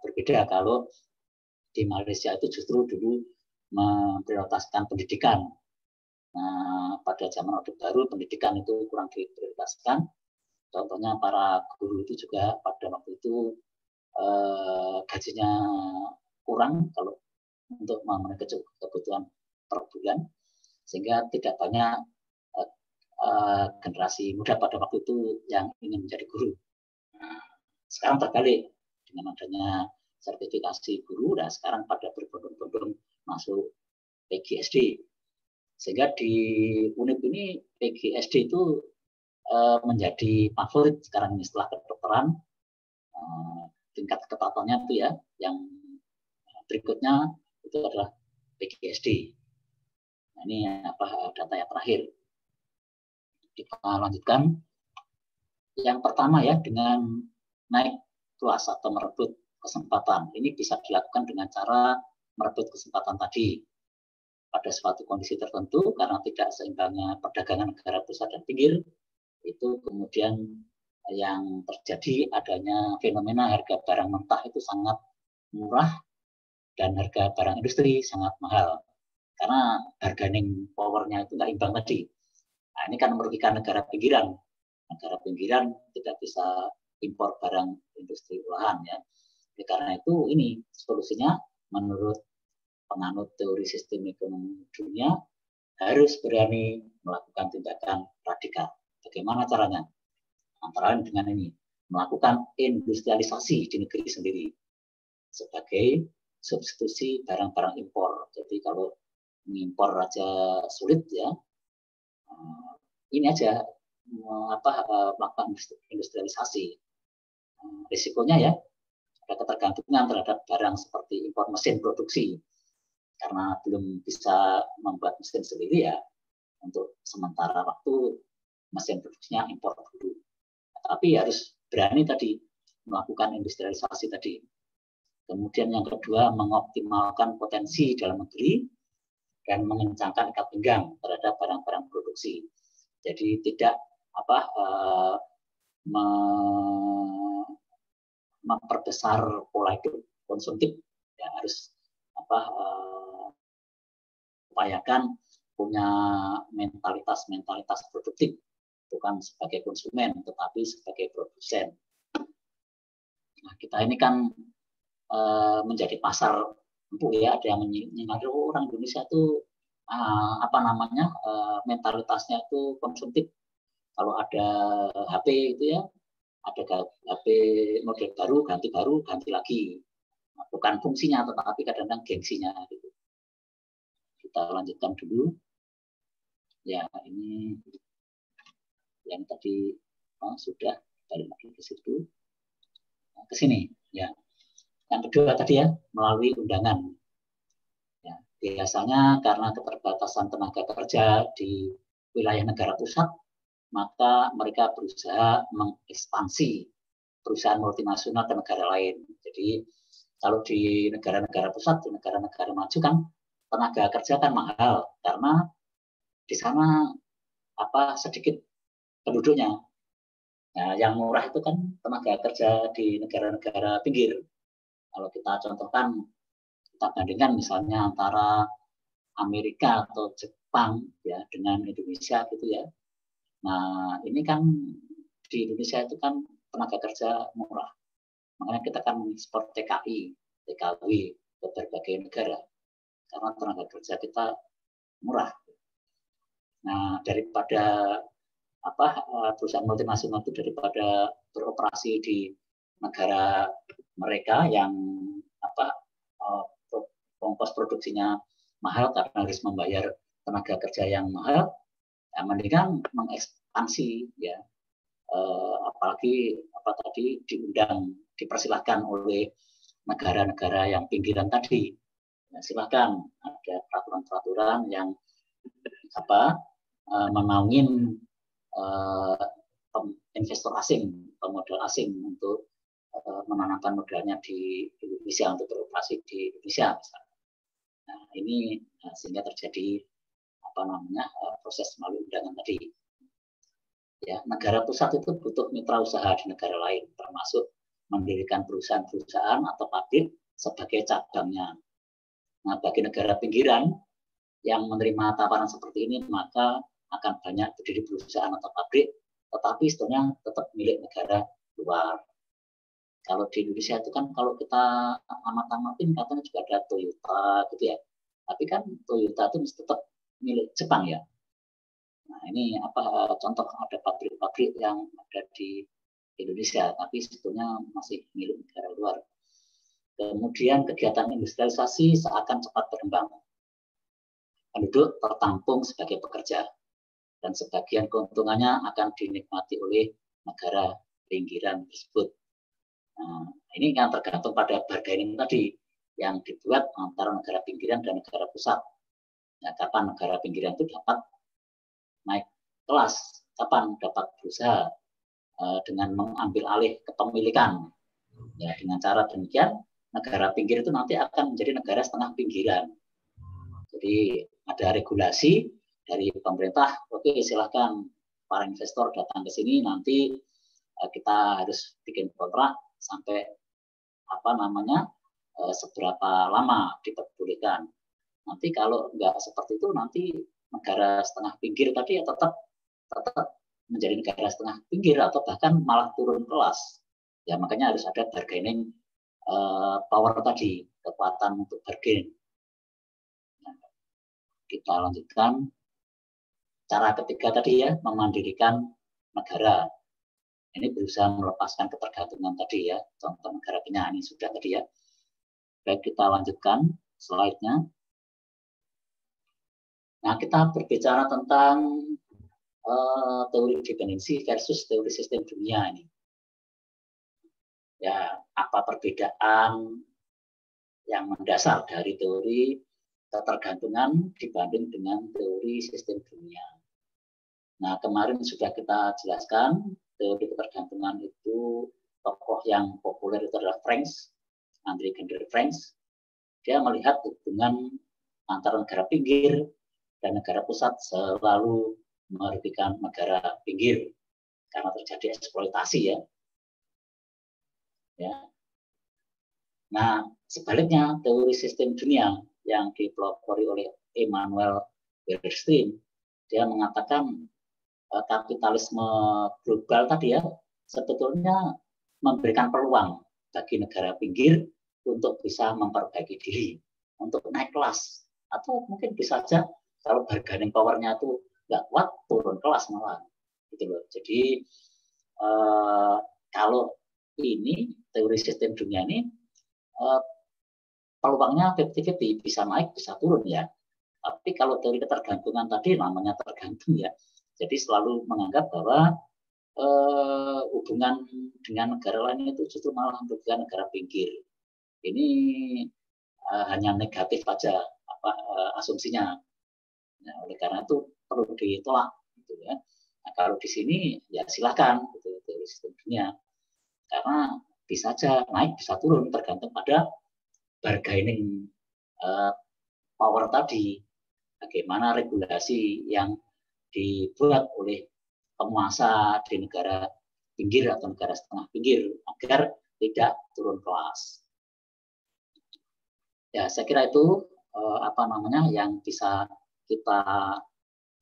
berbeda. Kalau di Malaysia itu justru dulu memprioritaskan pendidikan. Nah, pada zaman Orde Baru pendidikan itu kurang diprioritaskan. Contohnya para guru itu juga pada waktu itu gajinya kurang kalau untuk memenuhi kebutuhan per bulan, sehingga tidak banyak generasi muda pada waktu itu yang ingin menjadi guru. Nah, sekarang terbalik dengan adanya sertifikasi guru, dan sekarang pada berbondong-bondong masuk PGSD. Sehingga di UNIP ini PGSD itu menjadi favorit sekarang ini setelah kedokteran. tingkat ketatannya itu ya, yang berikutnya itu adalah PGSD. Nah, ini data yang terakhir. Kita lanjutkan. Yang pertama ya, dengan naik kelas atau merebut kesempatan. Ini bisa dilakukan dengan cara merebut kesempatan tadi pada suatu kondisi tertentu karena tidak seimbangnya perdagangan negara pusat dan pinggir. Itu kemudian yang terjadi adanya fenomena harga barang mentah itu sangat murah dan harga barang industri sangat mahal karena bargaining power-nya itu nggak imbang tadi. Nah, ini kan merugikan negara pinggiran. Negara pinggiran tidak bisa impor barang industri olahan ya. Karena itu ini solusinya menurut penganut teori sistem ekonomi dunia harus berani melakukan tindakan radikal. Bagaimana caranya? Antara lain dengan ini, melakukan industrialisasi di negeri sendiri sebagai substitusi barang-barang impor. Jadi kalau mengimpor aja sulit ya, ini aja melakukan industrialisasi. Risikonya ya, ada ketergantungan terhadap barang seperti impor mesin produksi. Karena belum bisa membuat mesin sendiri ya, untuk sementara waktu mesin produksinya impor dulu. Tapi harus berani tadi melakukan industrialisasi tadi. Kemudian yang kedua, mengoptimalkan potensi dalam negeri dan mengencangkan ikat pinggang terhadap barang-barang produksi. Jadi tidak memperbesar pola hidup konsumtif, ya harus upayakan punya mentalitas produktif, bukan sebagai konsumen tetapi sebagai produsen. Nah, kita ini kan menjadi pasar empuk ya, ada yang menyinari orang Indonesia itu mentalitasnya itu konsumtif. Kalau ada HP itu ya, ada HP model baru, ganti lagi. Nah, bukan fungsinya, tetapi kadang-kadang gengsinya. Gitu. Kita lanjutkan dulu. Ya, ini yang tadi sudah balik lagi ke situ. Nah, ke sini. Ya. Yang kedua tadi ya, melalui undangan. Ya, biasanya karena keterbatasan tenaga kerja di wilayah negara pusat, maka mereka berusaha mengekspansi perusahaan multinasional ke negara lain. Jadi kalau di negara-negara pusat, di negara-negara maju kan tenaga kerja kan mahal karena di sana sedikit penduduknya. Nah, yang murah itu kan tenaga kerja di negara-negara pinggir. Kalau kita contohkan, kita bandingkan misalnya antara Amerika atau Jepang ya dengan Indonesia gitu ya. Nah, ini kan di Indonesia itu kan tenaga kerja murah. Makanya kita kan mengekspor TKI, TKW ke berbagai negara. Karena tenaga kerja kita murah. Nah, daripada perusahaan multinasional itu daripada beroperasi di negara mereka yang ongkos produksinya mahal karena harus membayar tenaga kerja yang mahal, ya, mendingan mengekspansi ya, apalagi tadi dipersilahkan oleh negara-negara yang pinggiran tadi. Ya, silakan ada peraturan-peraturan yang menaungin investor asing, pemodal asing untuk menanamkan modalnya di Indonesia untuk beroperasi di Indonesia misalnya. Nah, ini sehingga terjadi proses melalui undangan tadi. Ya, negara pusat itu butuh mitra usaha di negara lain, termasuk mendirikan perusahaan-perusahaan atau pabrik sebagai cabangnya. Nah, bagi negara pinggiran yang menerima tawaran seperti ini, maka akan banyak berdiri perusahaan atau pabrik, tetapi sebenarnya tetap milik negara luar. Kalau di Indonesia itu kan kalau kita amat-amatin katanya juga ada Toyota gitu ya. Tapi kan Toyota itu tetap milik Jepang ya. Nah, ini contoh ada pabrik-pabrik yang ada di Indonesia, tapi sebetulnya masih milik negara luar. Kemudian kegiatan industrialisasi seakan cepat berkembang. Penduduk tertampung sebagai pekerja dan sebagian keuntungannya akan dinikmati oleh negara pinggiran tersebut. Nah, ini kan tergantung pada bargaining tadi yang dibuat antara negara pinggiran dan negara pusat. Nah, kapan negara pinggiran itu dapat naik kelas, kapan dapat berusaha dengan mengambil alih kepemilikan. Ya, dengan cara demikian negara pinggir itu nanti akan menjadi negara setengah pinggiran. Jadi ada regulasi dari pemerintah, oke silahkan para investor datang ke sini, nanti kita harus bikin kontrak sampai seberapa lama diperbolehkan. Nanti kalau nggak seperti itu, nanti negara setengah pinggir tadi ya tetap menjadi negara setengah pinggir atau bahkan malah turun kelas. Ya makanya harus ada bargaining power tadi, kekuatan untuk bargain. Nah, kita lanjutkan. Cara ketiga tadi ya, memandirikan negara. Ini berusaha melepaskan ketergantungan tadi ya, contoh negara penyanyi sudah tadi ya. Baik, kita lanjutkan slide-nya. Nah, kita berbicara tentang teori dependensi versus teori sistem dunia ini. Ya, apa perbedaan yang mendasar dari teori ketergantungan dibanding dengan teori sistem dunia. Nah, kemarin sudah kita jelaskan teori ketergantungan itu, tokoh yang populer itu adalah Franks, Andre Gender Franks. Dia melihat hubungan antara negara pinggir dan negara pusat selalu merugikan negara pinggir karena terjadi eksploitasi ya. Nah, sebaliknya teori sistem dunia yang dipelopori oleh Emanuel Bernstein, dia mengatakan kapitalisme global tadi ya sebetulnya memberikan peluang bagi negara pinggir untuk bisa memperbaiki diri, untuk naik kelas, atau mungkin bisa saja kalau bargaining power-nya itu nggak kuat turun kelas malah, gitu loh. Jadi kalau ini teori sistem dunia ini peluangnya 50-50, bisa naik bisa turun ya. Tapi kalau teori ketergantungan tadi namanya tergantung ya. Jadi selalu menganggap bahwa hubungan dengan negara lain itu justru malah merugikan negara pinggir. Ini hanya negatif aja asumsinya. Nah, oleh karena itu perlu ditolak gitu ya. Nah, kalau di sini ya silakan gitu, teori sistem dunia. Karena bisa saja naik bisa turun tergantung pada bargaining power tadi. Bagaimana regulasi yang dibuat oleh penguasa di negara pinggir atau negara setengah pinggir agar tidak turun kelas. Ya, saya kira itu yang bisa kita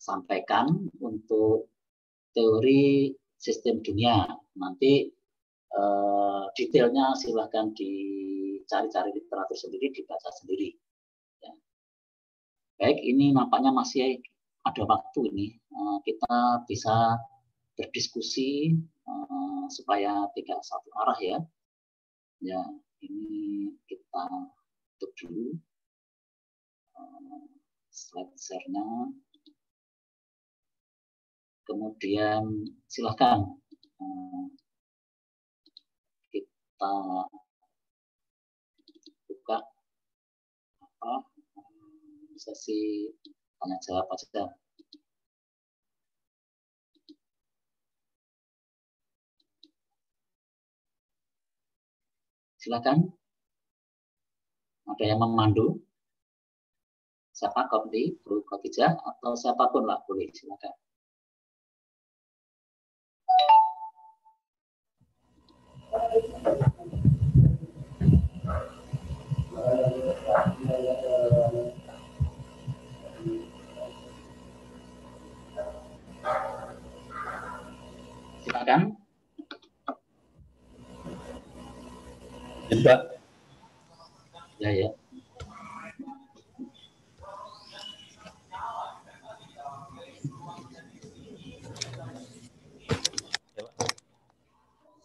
sampaikan untuk teori sistem dunia. Nanti detailnya silahkan dicari-cari literatur sendiri, dibaca sendiri. Ya. Baik, ini nampaknya masih ada waktu ini. Kita bisa berdiskusi supaya tidak satu arah ya. Ya, ini kita tutup dulu slide share-nya. Kemudian silakan kita buka sesi tanya jawab aja. Silakan. Ada yang memandu? Siapa Kopdi, Bu Khotijah, atau siapapun lah boleh, silakan. Silakan. Pak. Ya.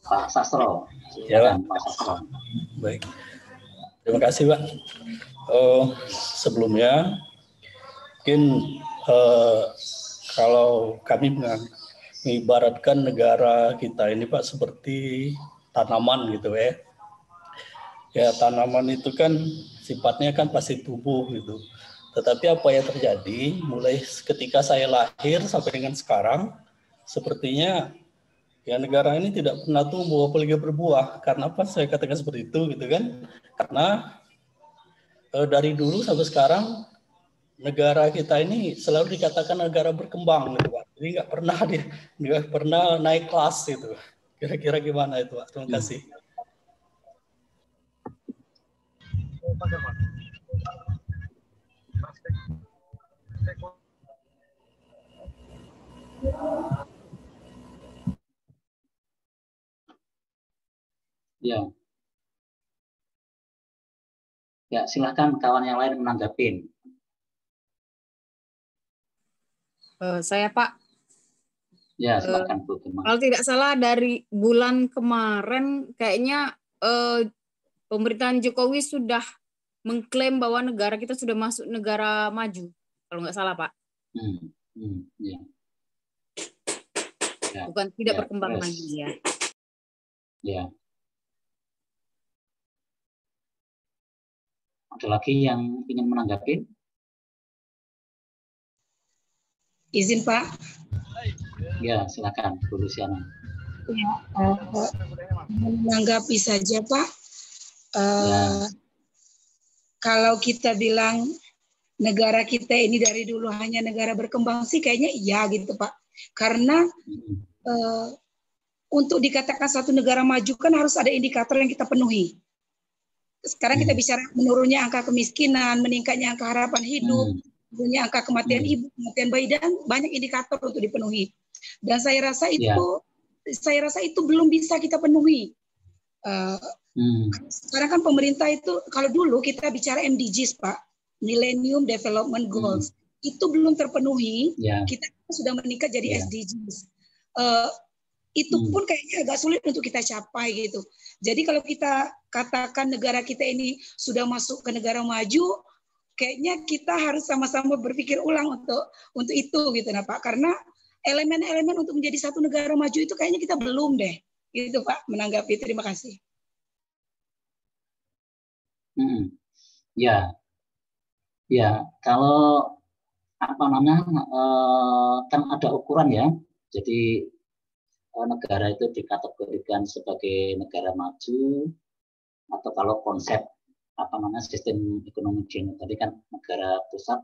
Pak Sastro. Ya, Pak. Pak Sastro. Baik. Terima kasih, Pak. Sebelumnya, mungkin kalau kami mengibaratkan negara kita ini, Pak, seperti tanaman gitu ya. Ya tanaman itu kan sifatnya kan pasti tumbuh gitu. Tetapi apa yang terjadi mulai ketika saya lahir sampai dengan sekarang, sepertinya ya negara ini tidak pernah tumbuh apalagi berbuah. Karena apa saya katakan seperti itu gitu kan? Karena dari dulu sampai sekarang negara kita ini selalu dikatakan negara berkembang gitu Pak. Jadi nggak pernah naik kelas gitu. Kira-kira gimana itu Pak? Terima kasih. Ya. Ya, silakan kawan yang lain menanggapin. Saya Pak. Ya, silakan Bu. Kalau tidak salah dari bulan kemarin kayaknya pemerintahan Jokowi sudah mengklaim bahwa negara kita sudah masuk negara maju. Kalau nggak salah Pak. Ya. Ya. Bukan tidak Ya, berkembang terus. lagi ya. Ya. Ada lagi yang ingin menanggapi? Izin Pak. Ya, silakan Bu Luciana. Ya, menanggapi saja Pak. Ya. Kalau kita bilang negara kita ini dari dulu hanya negara berkembang sih kayaknya iya gitu Pak. Karena untuk dikatakan satu negara maju kan harus ada indikator yang kita penuhi. Sekarang kita bicara menurunnya angka kemiskinan, meningkatnya angka harapan hidup, menurunnya angka kematian ibu, kematian bayi, dan banyak indikator untuk dipenuhi. Dan saya rasa itu belum bisa kita penuhi. Sekarang kan pemerintah itu, kalau dulu kita bicara MDGs Pak, Millennium Development Goals, itu belum terpenuhi. Kita sudah meningkat jadi SDGs. Itu pun kayaknya agak sulit untuk kita capai gitu. Jadi kalau kita katakan negara kita ini sudah masuk ke negara maju, kayaknya kita harus sama-sama berpikir ulang untuk itu gitu nah Pak. Karena elemen-elemen untuk menjadi satu negara maju itu kayaknya kita belum deh. Gitu Pak, menanggapi. Terima kasih. Ya. Ya, kalau apa namanya kan ada ukuran ya. Jadi negara itu dikategorikan sebagai negara maju, atau kalau konsep apa namanya sistem ekonomi tadi kan negara pusat,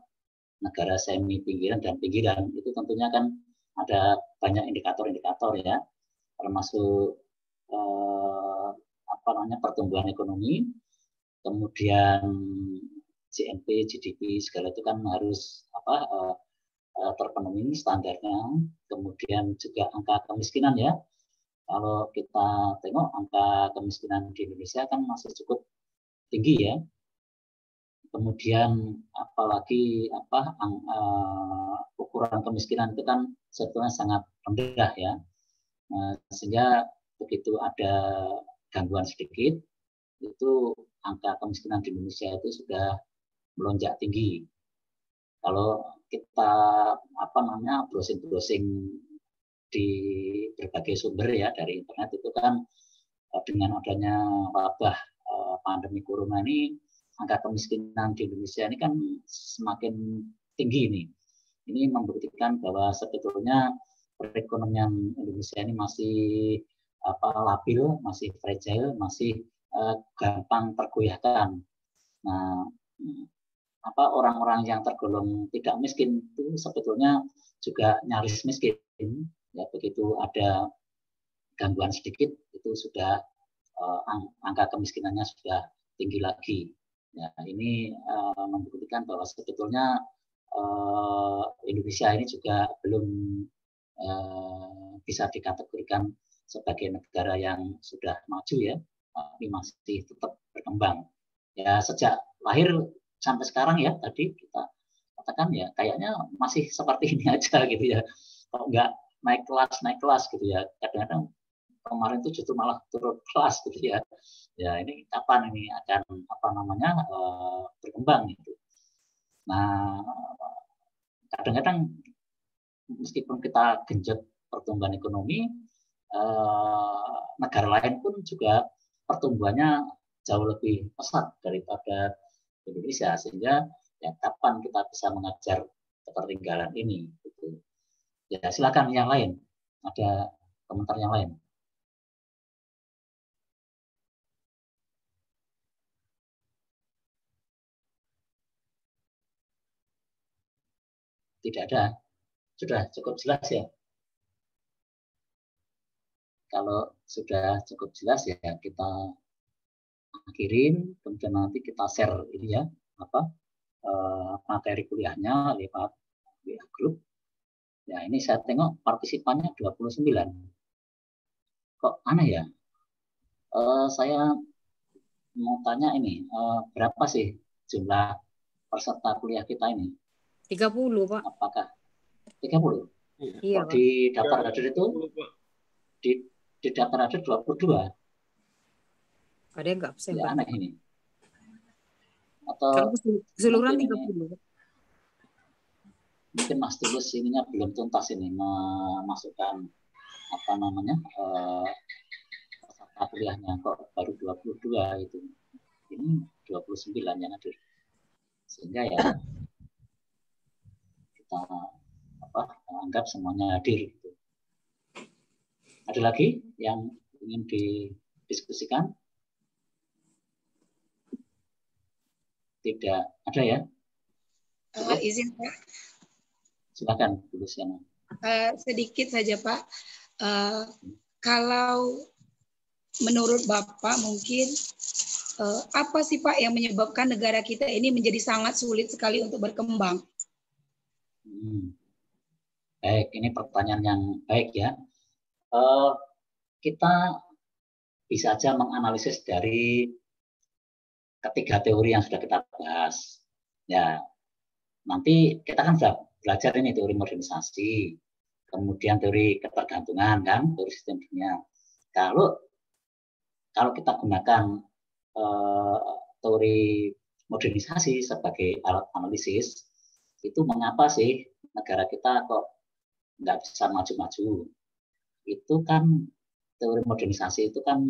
negara semi pinggiran dan pinggiran, itu tentunya kan ada banyak indikator-indikator ya, termasuk apa namanya pertumbuhan ekonomi, kemudian GNP, GDP segala itu kan harus terpenuhi standarnya. Kemudian juga angka kemiskinan ya. Kalau kita tengok angka kemiskinan di Indonesia kan masih cukup tinggi ya. Kemudian apalagi ukuran kemiskinan itu kan sebetulnya sangat rendah ya. Sehingga begitu ada gangguan sedikit, itu angka kemiskinan di Indonesia itu sudah melonjak tinggi. Kalau kita browsing di berbagai sumber ya dari internet itu kan dengan adanya wabah pandemi corona ini, angka kemiskinan di Indonesia ini kan semakin tinggi nih. Ini membuktikan bahwa sebetulnya perekonomian Indonesia ini masih labil, masih fragile, masih gampang tergoyahkan. Nah, orang-orang yang tergolong tidak miskin itu sebetulnya juga nyaris miskin ya, begitu ada gangguan sedikit itu sudah angka kemiskinannya sudah tinggi lagi ya. Ini membuktikan bahwa sebetulnya Indonesia ini juga belum bisa dikategorikan sebagai negara yang sudah maju ya, tapi masih tetap berkembang ya. Sejak lahir sampai sekarang ya, tadi kita katakan ya kayaknya masih seperti ini aja gitu ya, kok nggak naik kelas gitu ya. Kadang-kadang kemarin itu justru malah turun kelas gitu ya. Ya ini kapan ini akan berkembang gitu. Nah, kadang-kadang meskipun kita genjot pertumbuhan ekonomi, negara lain pun juga pertumbuhannya jauh lebih pesat daripada Indonesia, sehingga ya kapan kita bisa mengajar ketertinggalan ini gitu. Ya silakan yang lain, ada komentar yang lain. Tidak ada, sudah cukup jelas ya. Kalau sudah cukup jelas ya kita akhirin, kemudian nanti kita share ini ya materi kuliahnya lewat WA Group. Ya ini saya tengok partisipannya 29. Kok aneh ya? Saya mau tanya ini, berapa sih jumlah peserta kuliah kita ini? 30, Pak. Apakah 30? Iya, Pak. Di daftar hadir itu di daftar hadir 22. Ada yang nggak absen? Ya, aneh ini. Atau kalau keseluruhan 30. Mungkin Mas Tulus ininya belum tuntas ini memasukkan peserta kuliahnya, kok baru 22 itu. Ini 29 yang hadir. Sehingga ya kita anggap semuanya hadir gitu. Ada lagi yang ingin didiskusikan? Tidak ada ya? Izin Pak. Silakan Bu Luciana. Sedikit saja Pak. Kalau menurut Bapak mungkin apa sih Pak yang menyebabkan negara kita ini menjadi sangat sulit sekali untuk berkembang? Baik, ini pertanyaan yang baik ya. Kita bisa saja menganalisis dari ketiga teori yang sudah kita bahas. Ya, nanti kita kan sudah belajar ini teori modernisasi, kemudian teori ketergantungan kan, teori sistem dunia. Kalau kita gunakan teori modernisasi sebagai alat analisis, itu mengapa sih negara kita kok nggak bisa maju-maju? Itu kan teori modernisasi itu kan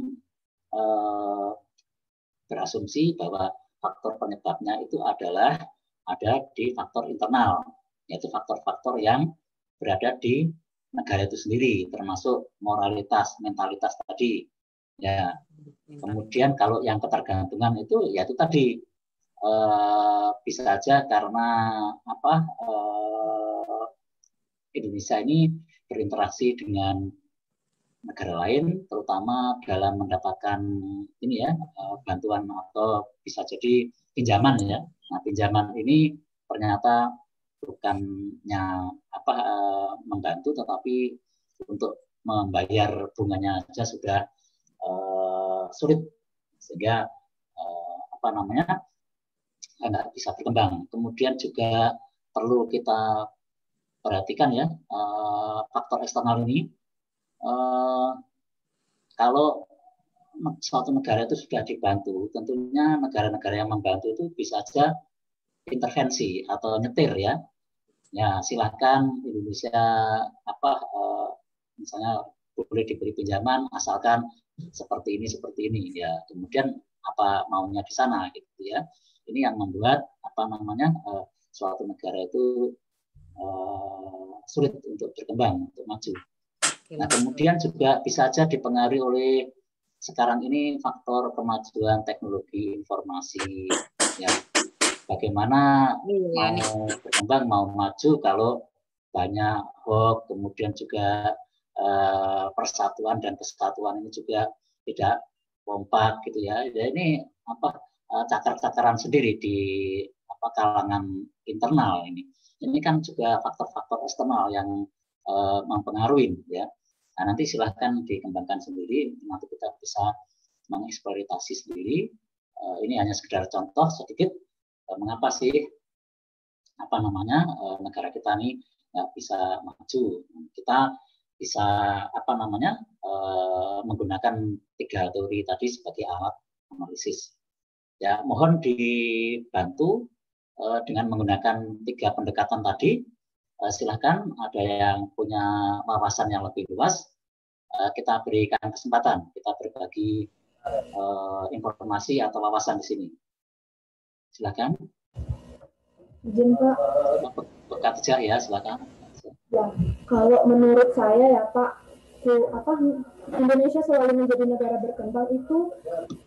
berasumsi bahwa faktor penyebabnya itu adalah ada di faktor internal, yaitu faktor-faktor yang berada di negara itu sendiri, termasuk moralitas, mentalitas tadi. Ya, kemudian kalau yang ketergantungan itu, yaitu tadi bisa saja karena Indonesia ini berinteraksi dengan negara lain, terutama dalam mendapatkan ini ya bantuan atau bisa jadi pinjaman ya. Nah, pinjaman ini ternyata bukannya membantu, tetapi untuk membayar bunganya saja sudah sulit, sehingga nggak bisa berkembang. Kemudian juga perlu kita perhatikan ya faktor eksternal ini. Kalau suatu negara itu sudah dibantu, tentunya negara-negara yang membantu itu bisa saja intervensi atau nyetir ya. Ya silahkan Indonesia misalnya boleh diberi pinjaman asalkan seperti ini ya. Kemudian apa maunya di sana gitu ya. Ini yang membuat suatu negara itu sulit untuk berkembang, untuk maju. Nah, kemudian juga bisa saja dipengaruhi oleh sekarang ini faktor kemajuan teknologi informasi ya. Bagaimana mau berkembang, mau maju kalau banyak hoax, kemudian juga persatuan dan kesatuan ini juga tidak kompak gitu ya. Jadi ini cakar-cakaran sendiri di kalangan internal ini. Ini kan juga faktor-faktor eksternal yang mempengaruhi ya. Nah, nanti silahkan dikembangkan sendiri, nanti kita bisa mengeksploitasi sendiri. Ini hanya sekedar contoh sedikit mengapa sih negara kita ini nggak bisa maju. Kita bisa menggunakan 3 teori tadi sebagai alat analisis. Ya, mohon dibantu dengan menggunakan 3 pendekatan tadi. Silahkan ada yang punya wawasan yang lebih luas, kita berikan kesempatan, kita berbagi informasi atau wawasan di sini. Silakan. Izin Pak. Bekat aja ya, silakan. Ya, kalau menurut saya ya Pak, Indonesia selalu menjadi negara berkembang itu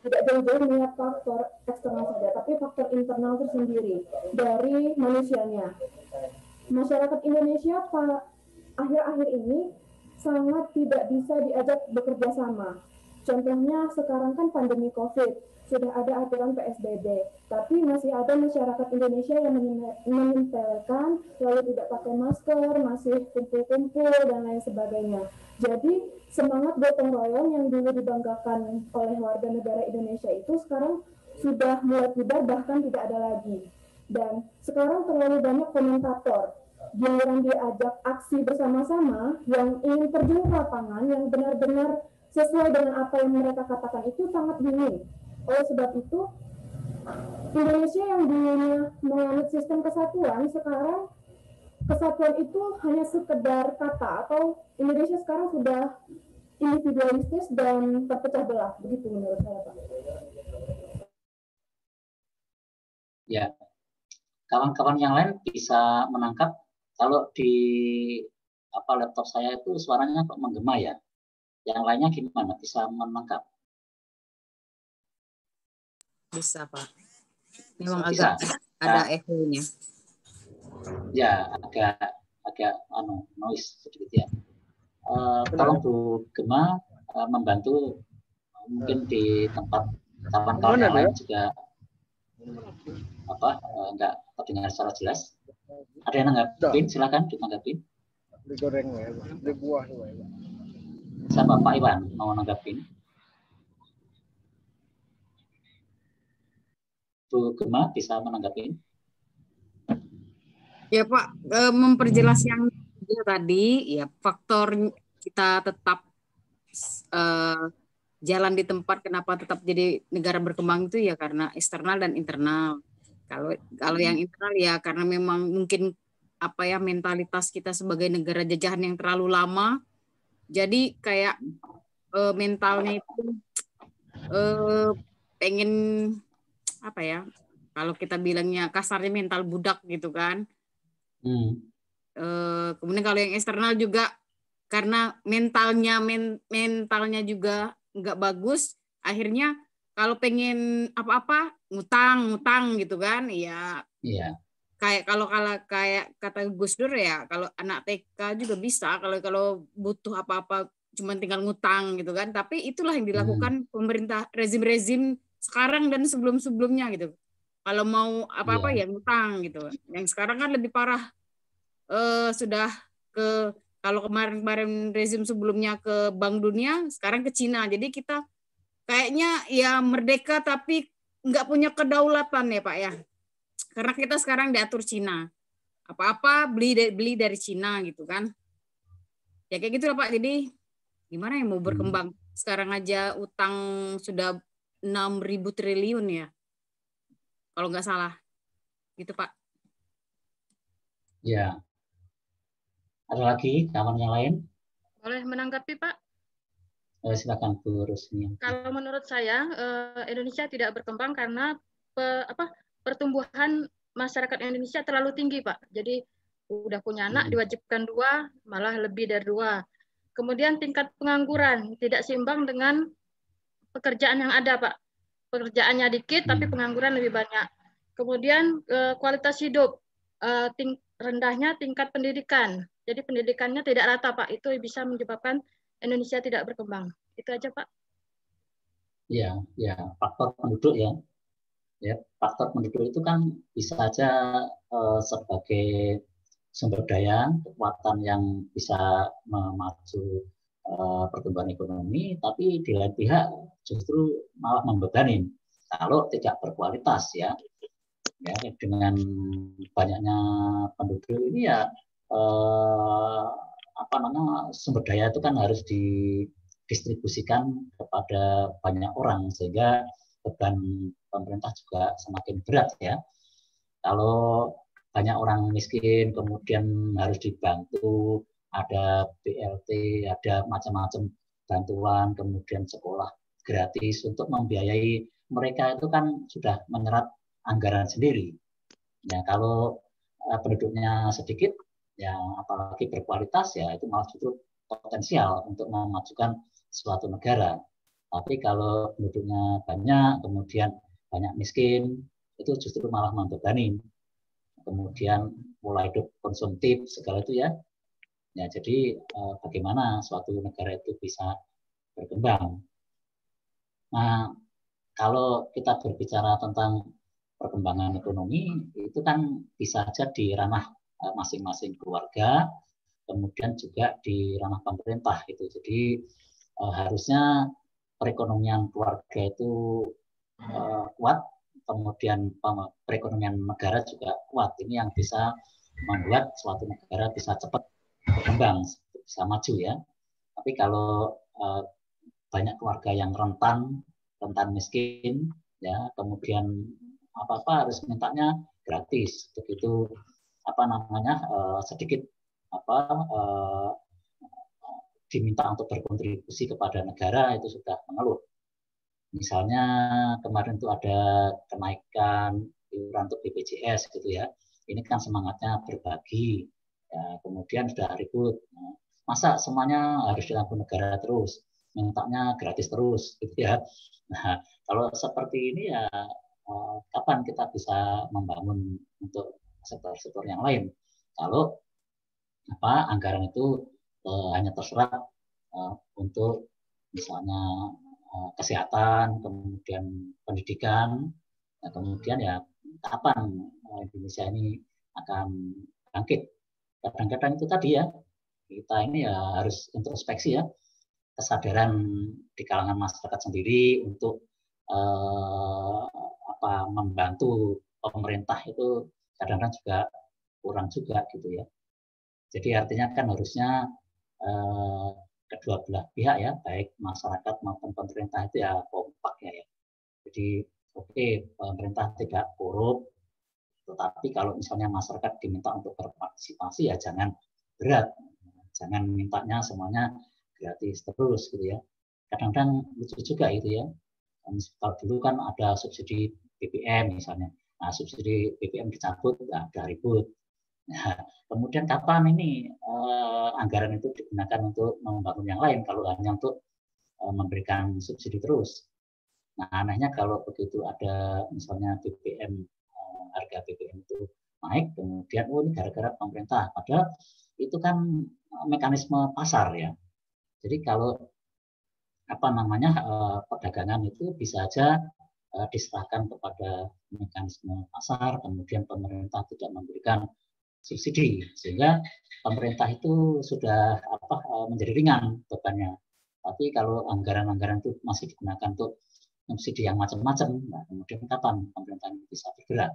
tidak jauh-jauh melihat faktor eksternal saja, tapi faktor internal tersendiri dari manusianya. Masyarakat Indonesia akhir-akhir ini sangat tidak bisa diajak bekerja sama. Contohnya sekarang kan pandemi COVID, sudah ada aturan PSBB, tapi masih ada masyarakat Indonesia yang menempelkan, lalu tidak pakai masker, masih kumpul-kumpul, dan lain sebagainya. Jadi semangat gotong royong yang dulu dibanggakan oleh warga negara Indonesia itu sekarang sudah mulai pudar, bahkan tidak ada lagi. Dan sekarang terlalu banyak komentator, giliran diajak aksi bersama-sama yang ingin terjun ke lapangan, yang benar-benar sesuai dengan apa yang mereka katakan itu sangat minim. Oleh sebab itu, Indonesia yang dulunya menganut sistem kesatuan, sekarang kesatuan itu hanya sekedar kata, atau Indonesia sekarang sudah individualistis dan terpecah belah. Begitu menurut saya, Pak. Ya, kawan-kawan yang lain bisa menangkap. Kalau di laptop saya itu suaranya kok menggema ya. Yang lainnya gimana? Bisa menangkap? Bisa, Pak. Memang agak ada echo-nya. Ya, agak noise sedikit ya. Tolong Bu Gema membantu mungkin di tempat kawan-kawan yang lain juga enggak terdengar secara jelas. Ada yang nanggapin? Silakan ditanggapin. Digoreng ya, dibuah ya. Siapa Pak Iwan mau nanggapin? Bu Gema bisa menanggapi? Ya Pak, memperjelas yang tadi, ya faktor kita tetap jalan di tempat, kenapa tetap jadi negara berkembang itu ya karena eksternal dan internal. Kalau yang internal ya karena memang mungkin mentalitas kita sebagai negara jajahan yang terlalu lama, jadi kayak mentalnya itu pengen kalau kita bilangnya kasarnya mental budak gitu kan. Kemudian kalau yang eksternal juga karena mentalnya juga nggak bagus, akhirnya kalau pengen apa-apa ngutang gitu kan, ya. Iya. Kayak kayak kata Gus Dur ya, kalau anak TK juga bisa kalau butuh apa-apa cuma tinggal ngutang gitu kan. Tapi itulah yang dilakukan pemerintah rezim-rezim sekarang dan sebelum-sebelumnya gitu. Kalau mau apa-apa ya ngutang gitu. Yang sekarang kan lebih parah. Sudah kalau kemarin rezim sebelumnya ke Bank Dunia, sekarang ke Cina. Jadi kita kayaknya ya merdeka tapi nggak punya kedaulatan ya Pak ya. Karena kita sekarang diatur Cina. Apa-apa beli dari Cina gitu kan. Ya kayak gitu lah Pak. Jadi gimana yang mau berkembang? Sekarang aja utang sudah 6.000 triliun ya. Kalau nggak salah. Gitu Pak. Ya. Ada lagi kawan yang lain? Boleh menanggapi Pak? Silakan Bu Rusmi. Kalau menurut saya Indonesia tidak berkembang karena pertumbuhan masyarakat Indonesia terlalu tinggi Pak. Jadi udah punya anak diwajibkan 2, malah lebih dari 2. Kemudian tingkat pengangguran tidak seimbang dengan pekerjaan yang ada Pak. Pekerjaannya dikit tapi pengangguran lebih banyak. Kemudian kualitas hidup, rendahnya tingkat pendidikan. Jadi pendidikannya tidak rata Pak. Itu bisa menyebabkan Indonesia tidak berkembang. Itu aja Pak. Ya, faktor penduduk ya. Ya, faktor penduduk itu kan bisa saja sebagai sumber daya kekuatan yang bisa memacu pertumbuhan ekonomi, tapi di lain pihak justru malah membebani kalau tidak berkualitas ya. Ya, dengan banyaknya penduduk ini ya sumber daya itu kan harus didistribusikan kepada banyak orang sehingga beban pemerintah juga semakin berat ya. Kalau banyak orang miskin kemudian harus dibantu, ada BLT, ada macam-macam bantuan, kemudian sekolah gratis untuk membiayai mereka itu kan sudah menyerap anggaran sendiri. Ya kalau penduduknya sedikit, ya apalagi berkualitas, ya itu malah justru potensial untuk memajukan suatu negara. Tapi kalau penduduknya banyak, kemudian banyak miskin, itu justru malah membebani. Kemudian mulai hidup konsumtif segala itu ya. Ya jadi bagaimana suatu negara itu bisa berkembang. Nah, kalau kita berbicara tentang perkembangan ekonomi, itu kan bisa saja di ranah masing-masing keluarga, kemudian juga di ranah pemerintah gitu. Jadi harusnya perekonomian keluarga itu kuat, kemudian perekonomian negara juga kuat. Ini yang bisa membuat suatu negara bisa cepat berkembang, bisa maju ya. Tapi kalau banyak keluarga yang rentan miskin, ya kemudian apa-apa harus mintanya gratis, begitu sedikit diminta untuk berkontribusi kepada negara itu sudah mengeluh. Misalnya kemarin itu ada kenaikan iuran untuk BPJS gitu ya. Ini kan semangatnya berbagi, ya, kemudian sudah ribut. Masa semuanya harus ditanggung negara terus, mintanya gratis terus gitu ya. Nah, kalau seperti ini ya kapan kita bisa membangun untuk sektor-sektor yang lain? Kalau anggaran itu hanya terserap untuk misalnya kesehatan, kemudian pendidikan, nah, kemudian ya kapan Indonesia ini akan bangkit? Kadang-kadang itu tadi ya, kita ini ya harus introspeksi ya, kesadaran di kalangan masyarakat sendiri untuk membantu pemerintah itu kadang-kadang juga kurang juga gitu ya. Jadi artinya kan harusnya kedua belah pihak ya, baik masyarakat maupun pemerintah itu ya kompak ya. Jadi pemerintah tidak korup, tetapi kalau misalnya masyarakat diminta untuk berpartisipasi ya jangan berat, jangan mintanya semuanya gratis terus gitu ya. Kadang-kadang lucu juga itu ya. Kalau dulu kan ada subsidi BBM misalnya, nah subsidi BBM dicabut, ya ada ribut. Nah, kemudian kapan ini anggaran itu digunakan untuk membangun yang lain kalau hanya untuk memberikan subsidi terus? Nah, anehnya kalau begitu ada misalnya BBM, harga BBM itu naik, kemudian ini gara-gara pemerintah, padahal itu kan mekanisme pasar ya. Jadi kalau perdagangan itu bisa saja diserahkan kepada mekanisme pasar, kemudian pemerintah tidak memberikan subsidi, sehingga pemerintah itu sudah menjadi ringan bebannya. Tapi kalau anggaran-anggaran itu masih digunakan untuk subsidi yang macam-macam, nah kemudian kapan pemerintah bisa bergerak?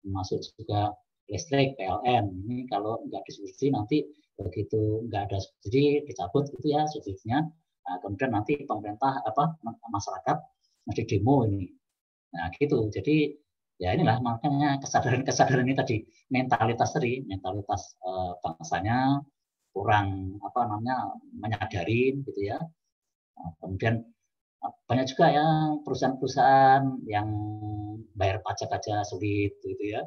Masuk juga listrik, PLN, ini kalau nggak disubsidi nanti begitu nggak ada subsidi dicabut gitu ya subsidinya. Nah, kemudian nanti pemerintah masyarakat mesti demo ini. Nah gitu. Jadi ya inilah makanya kesadaran ini tadi, mentalitas bangsanya kurang menyadari gitu ya. Nah, kemudian banyak juga ya perusahaan-perusahaan yang bayar pajak aja sulit gitu ya.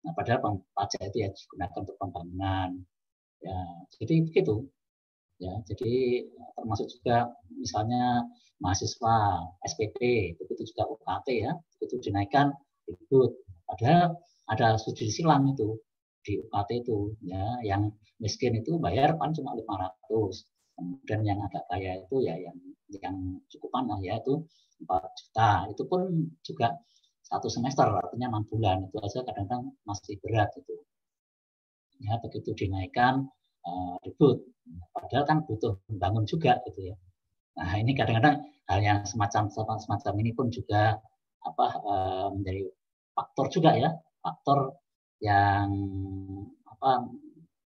Nah, padahal pajak itu ya digunakan untuk pembangunan. Ya, jadi begitu. Ya, jadi termasuk juga misalnya mahasiswa SPP, begitu juga UKT ya, itu dinaikkan ribut. Padahal ada subsidi silang itu di UKT itu ya, yang miskin itu bayar paling cuma 500. Kemudian yang agak kaya itu ya yang cukupan lah ya itu 4 juta. Itu pun juga 1 semester, artinya 6 bulan. Itu aja kadang-kadang masih berat itu. Ya, begitu dinaikkan ribut. Padahal kan butuh membangun juga gitu ya. Nah, ini kadang-kadang hal yang semacam ini pun juga menjadi faktor juga ya, faktor yang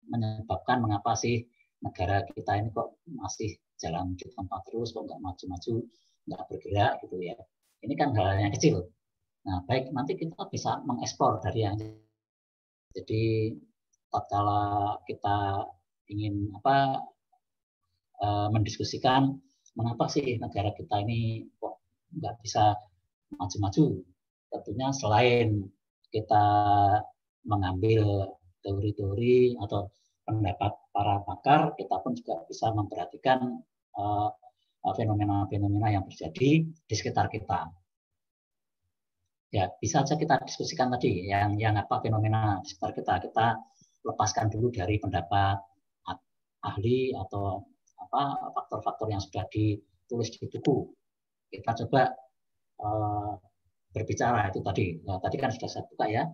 menyebabkan mengapa sih negara kita ini kok masih jalan di tempat terus, kok nggak maju-maju, nggak bergerak gitu ya. Ini kan hal yang kecil. Nah, baik nanti kita bisa mengeksplor dari yang jadi tatkala kita ingin mendiskusikan mengapa sih negara kita ini kok nggak bisa maju-maju? Tentunya selain kita mengambil teori-teori atau pendapat para pakar, kita pun juga bisa memperhatikan fenomena-fenomena yang terjadi di sekitar kita. Ya, bisa saja kita diskusikan tadi yang apa fenomena di sekitar kita. Kita lepaskan dulu dari pendapat ahli atau apa faktor-faktor yang sudah ditulis di buku. Kita coba berbicara itu tadi. Nah, tadi kan sudah saya buka ya,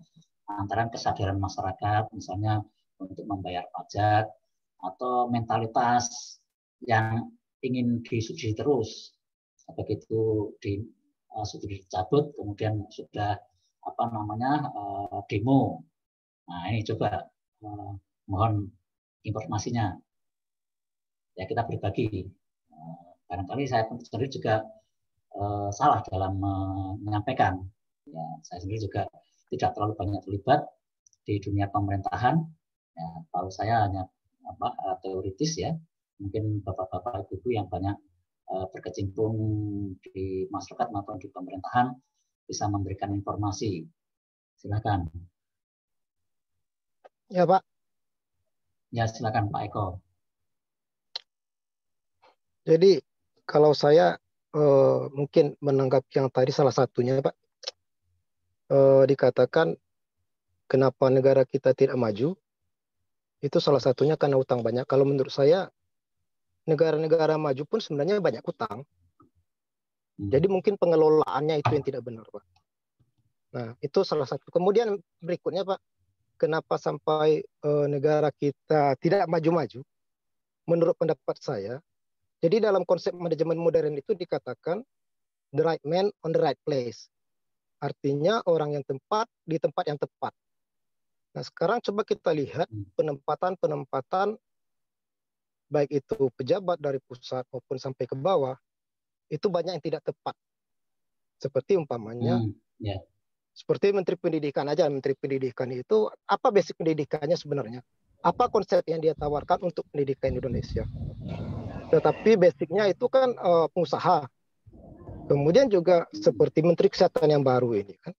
antara kesadaran masyarakat misalnya untuk membayar pajak atau mentalitas yang ingin disubsidi terus. Begitu subsidi dicabut kemudian sudah demo. Nah, ini coba mohon informasinya. Ya, kita berbagi. Barangkali saya sendiri juga salah dalam menyampaikan. Ya, saya sendiri juga tidak terlalu banyak terlibat di dunia pemerintahan. Ya, tahu saya hanya teoritis ya. Mungkin bapak-bapak ibu yang banyak berkecimpung di masyarakat maupun di pemerintahan bisa memberikan informasi. Silakan. Ya, Pak. Ya, silakan Pak Eko. Jadi kalau saya mungkin menanggapi yang tadi salah satunya, Pak, dikatakan kenapa negara kita tidak maju, itu salah satunya karena utang banyak. Kalau menurut saya, negara-negara maju pun sebenarnya banyak utang. Jadi mungkin pengelolaannya itu yang tidak benar, Pak. Nah, itu salah satu. Kemudian berikutnya, Pak, kenapa sampai negara kita tidak maju-maju? Menurut pendapat saya, jadi dalam konsep manajemen modern itu dikatakan the right man on the right place. Artinya orang yang tepat di tempat yang tepat. Nah, sekarang coba kita lihat penempatan baik itu pejabat dari pusat maupun sampai ke bawah, itu banyak yang tidak tepat. Seperti umpamanya, seperti Menteri Pendidikan aja. Menteri Pendidikan itu, apa basic pendidikannya sebenarnya? Apa konsep yang dia tawarkan untuk pendidikan Indonesia? Tetapi basicnya itu kan pengusaha. Kemudian juga seperti Menteri Kesehatan yang baru ini kan,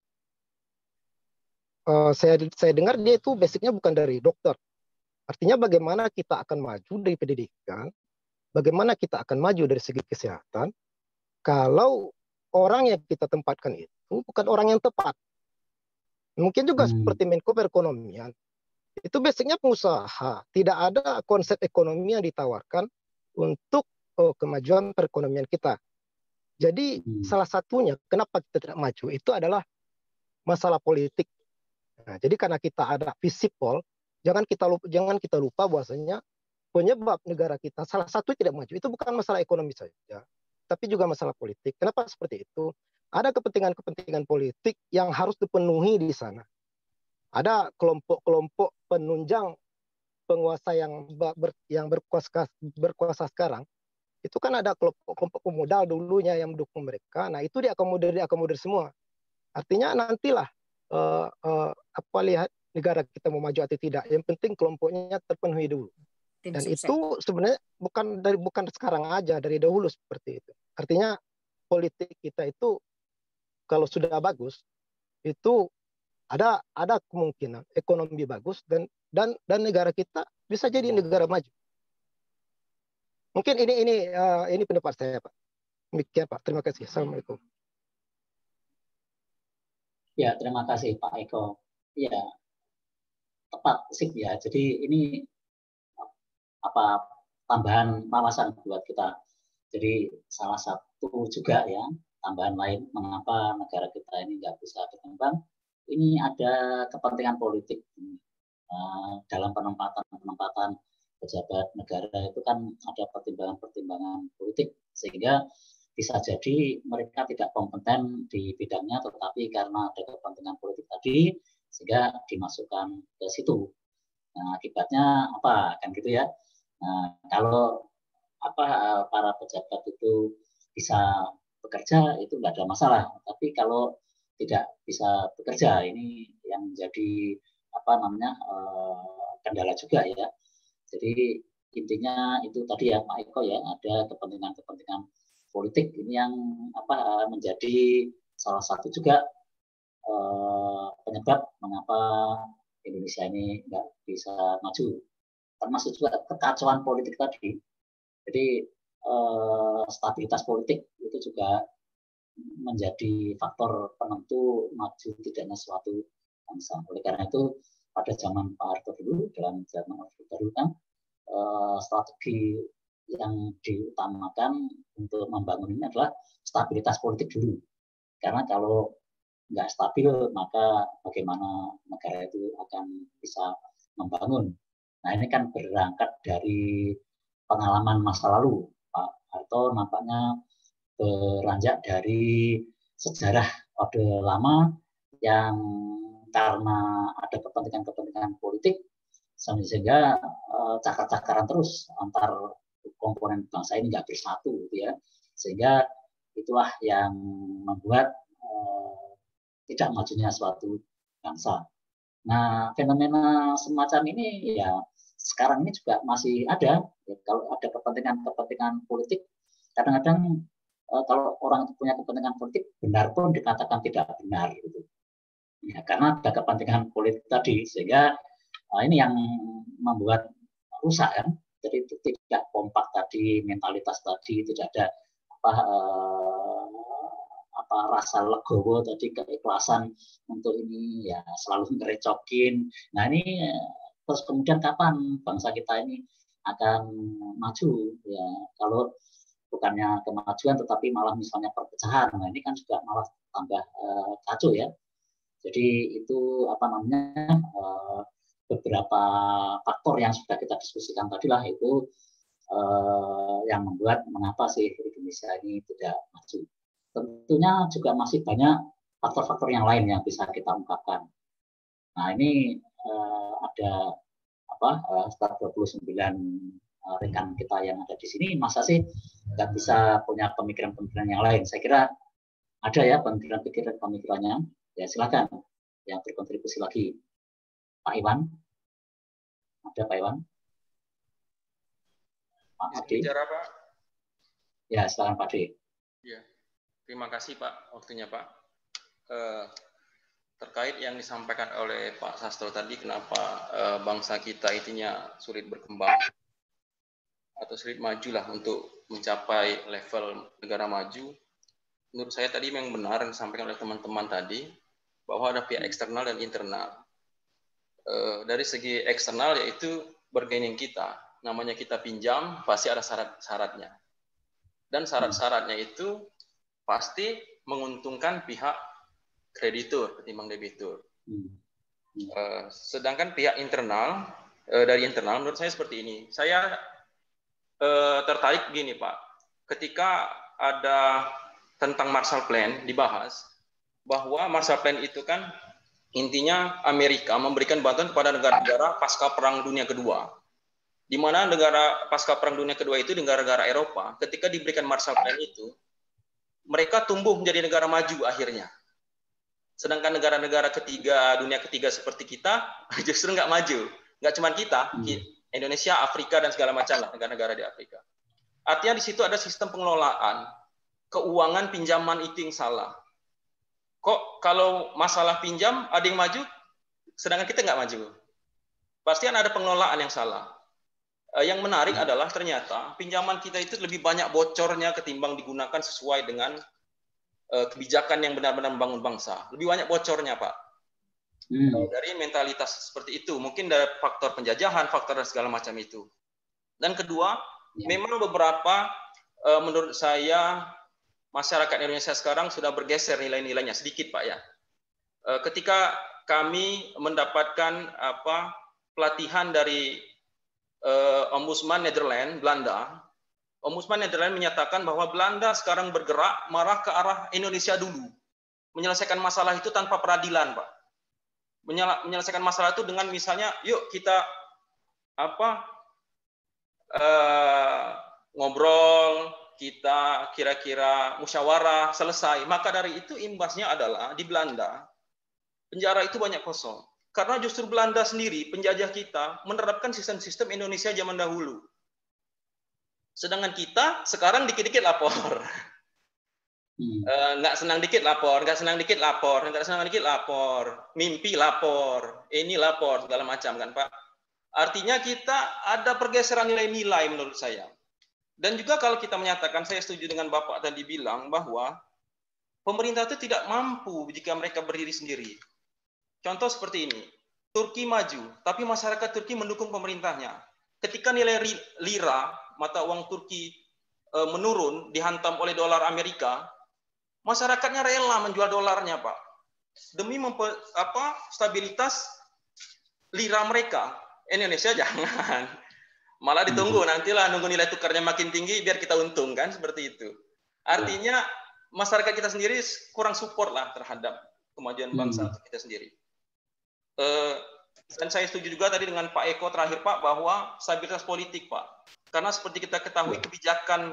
saya dengar dia itu basicnya bukan dari dokter. Artinya bagaimana kita akan maju dari pendidikan, bagaimana kita akan maju dari segi kesehatan, kalau orang yang kita tempatkan itu bukan orang yang tepat. Mungkin juga seperti Menko Perekonomian, itu basicnya pengusaha. Tidak ada konsep ekonomi yang ditawarkan untuk kemajuan perekonomian kita. Jadi salah satunya kenapa kita tidak maju itu adalah masalah politik. Nah, jadi karena kita ada visipol, jangan kita lupa bahwasanya penyebab negara kita salah satu tidak maju itu bukan masalah ekonomi saja, tapi juga masalah politik. Kenapa seperti itu? Ada kepentingan-kepentingan politik yang harus dipenuhi di sana. Ada kelompok-kelompok penunjang penguasa yang berkuasa sekarang. Itu kan ada kelompok pemodal dulunya yang mendukung mereka. Nah, itu diakomodir semua. Artinya nantilah lihat negara kita mau maju atau tidak. Yang penting kelompoknya terpenuhi dulu. Dan itu sebenarnya bukan sekarang aja, dari dahulu seperti itu. Artinya politik kita itu kalau sudah bagus itu ada kemungkinan ekonomi bagus dan negara kita bisa jadi negara maju. Mungkin ini pendapat saya, Pak. Demikian, Pak. Terima kasih. Assalamualaikum. Ya, terima kasih Pak Eko. Ya, tepat sih ya. Jadi ini tambahan wawasan buat kita. Jadi salah satu juga ya tambahan lain mengapa negara kita ini nggak bisa berkembang. Ini ada kepentingan politik dalam penempatan pejabat negara itu kan ada pertimbangan politik sehingga bisa jadi mereka tidak kompeten di bidangnya, tetapi karena ada kepentingan politik tadi sehingga dimasukkan ke situ. Nah, akibatnya apa kan gitu ya? Nah, kalau para pejabat itu bisa bekerja itu nggak ada masalah, tapi kalau tidak bisa bekerja ini yang menjadi kendala juga ya. Jadi intinya itu tadi ya Pak Eko ya, ada kepentingan-kepentingan politik ini yang menjadi salah satu juga penyebab mengapa Indonesia ini nggak bisa maju, termasuk juga kekacauan politik tadi. Jadi stabilitas politik itu juga menjadi faktor penentu maju tidaknya suatu bangsa. Oleh karena itu pada zaman Pak Harto dulu, dalam zaman Orde Baru kan strategi yang diutamakan untuk membangun ini adalah stabilitas politik dulu. Karena kalau nggak stabil, maka bagaimana negara itu akan bisa membangun. Nah ini kan berangkat dari pengalaman masa lalu. Pak Harto nampaknya beranjak dari sejarah Orde Lama yang karena ada kepentingan-kepentingan politik sehingga cakar-cakaran terus antar komponen bangsa ini nggak bersatu gitu ya, sehingga itulah yang membuat tidak majunya suatu bangsa. Nah fenomena semacam ini ya sekarang ini juga masih ada ya, kalau ada kepentingan politik kadang-kadang kalau orang itu punya kepentingan politik benar pun dikatakan tidak benar gitu ya, karena ada kepentingan politik tadi, sehingga ini yang membuat rusak kan. Jadi tidak kompak tadi, mentalitas tadi, tidak ada rasa legowo tadi, keikhlasan untuk ini ya selalu ngerecokin. Nah ini terus kemudian kapan bangsa kita ini akan maju ya, kalau bukannya kemajuan tetapi malah misalnya perpecahan. Nah ini kan juga malah tambah kacau ya. Jadi itu beberapa faktor yang sudah kita diskusikan tadi lah itu yang membuat mengapa sih Indonesia ini tidak maju. Tentunya juga masih banyak faktor-faktor yang lain yang bisa kita ungkapkan. Nah ini ada sekitar 29 rekan kita yang ada di sini, masa sih nggak bisa punya pemikiran-pemikiran yang lain? Saya kira ada ya pemikirannya. Ya silakan yang berkontribusi lagi. Pak Iwan, ada Pak Iwan? Pak Adi? Bicara Pak? Ya silakan Pak Adi. Ya, terima kasih Pak waktunya Pak. Terkait yang disampaikan oleh Pak Sastro tadi, kenapa bangsa kita intinya sulit berkembang atau sulit maju lah untuk mencapai level negara maju. Menurut saya tadi yang benar yang disampaikan oleh teman-teman tadi, bahwa ada pihak eksternal dan internal. Dari segi eksternal yaitu bargaining kita, namanya kita pinjam pasti ada syarat-syaratnya. Dan syarat-syaratnya itu pasti menguntungkan pihak kreditur ketimbang debitur. Sedangkan pihak internal, dari internal menurut saya seperti ini. Saya tertarik begini Pak, ketika ada tentang Marshall Plan dibahas, bahwa Marshall Plan itu kan intinya Amerika memberikan bantuan kepada negara-negara pasca Perang Dunia Kedua. Di mana negara pasca Perang Dunia Kedua itu negara-negara Eropa, ketika diberikan Marshall Plan itu, mereka tumbuh menjadi negara maju akhirnya. Sedangkan negara-negara dunia ketiga seperti kita, justru nggak maju. Nggak cuma kita, Indonesia, Afrika, dan segala macam lah, negara-negara di Afrika. Artinya di situ ada sistem pengelolaan, keuangan pinjaman itu yang salah. Kok kalau masalah pinjam ada yang maju, sedangkan kita nggak maju? Pasti ada pengelolaan yang salah. Yang menarik adalah ternyata pinjaman kita itu lebih banyak bocornya ketimbang digunakan sesuai dengan kebijakan yang benar-benar membangun bangsa. Lebih banyak bocornya, Pak. Dari mentalitas seperti itu. Mungkin dari faktor penjajahan, faktor dan segala macam itu. Dan kedua, memang beberapa menurut saya masyarakat Indonesia sekarang sudah bergeser nilai-nilainya sedikit Pak ya. Ketika kami mendapatkan pelatihan dari Ombudsman Nederland, Belanda, Ombudsman Nederland menyatakan bahwa Belanda sekarang bergerak marah ke arah Indonesia dulu, menyelesaikan masalah itu tanpa peradilan Pak. Menyelesaikan masalah itu dengan misalnya, yuk kita ngobrol, kita kira-kira musyawarah, selesai. Maka dari itu imbasnya adalah di Belanda, penjara itu banyak kosong. Karena justru Belanda sendiri, penjajah kita, menerapkan sistem-sistem Indonesia zaman dahulu. Sedangkan kita sekarang dikit-dikit lapor. Nggak senang dikit lapor, nggak senang dikit lapor, nggak senang dikit lapor, mimpi lapor, ini lapor, segala macam kan Pak. Artinya kita ada pergeseran nilai-nilai menurut saya. Dan juga kalau kita menyatakan, saya setuju dengan Bapak tadi bilang bahwa pemerintah itu tidak mampu jika mereka berdiri sendiri. Contoh seperti ini, Turki maju, tapi masyarakat Turki mendukung pemerintahnya. Ketika nilai lira, mata uang Turki menurun, dihantam oleh dolar Amerika, masyarakatnya rela menjual dolarnya, Pak, demi stabilitas lira mereka. Indonesia jangan, malah ditunggu nantilah, nunggu nilai tukarnya makin tinggi biar kita untung kan, seperti itu. Artinya masyarakat kita sendiri kurang support lah terhadap kemajuan bangsa kita sendiri. Dan saya setuju juga tadi dengan Pak Eko terakhir Pak, bahwa stabilitas politik Pak, karena seperti kita ketahui kebijakan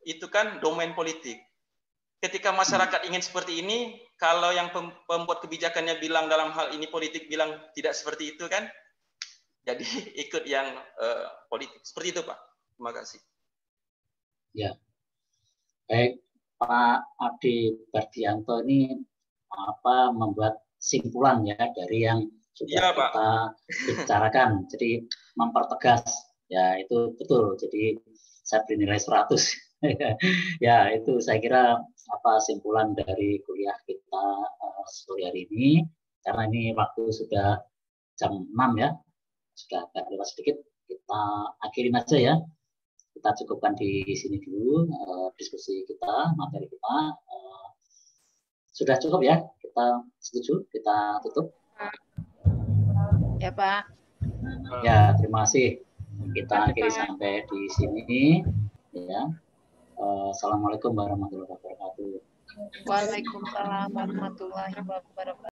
itu kan domain politik. Ketika masyarakat ingin seperti ini, kalau yang pembuat kebijakannya bilang dalam hal ini politik bilang tidak seperti itu kan, jadi ikut yang politik. Seperti itu Pak. Terima kasih. Ya, baik Pak Adi Bardianto ini membuat simpulan ya dari yang sudah kita bicarakan. Jadi mempertegas, ya itu betul. Jadi saya beri nilai 100. Ya itu saya kira simpulan dari kuliah kita sore hari ini, karena ini waktu sudah jam 6 ya, sudah agak lewat sedikit, kita akhirin aja ya, kita cukupkan di sini dulu diskusi kita, materi kita sudah cukup ya, kita setuju, kita tutup ya Pak. Ya terima kasih, kita akhiri sampai di sini ya. Assalamualaikum warahmatullahi wabarakatuh. Waalaikumsalam warahmatullahi wabarakatuh.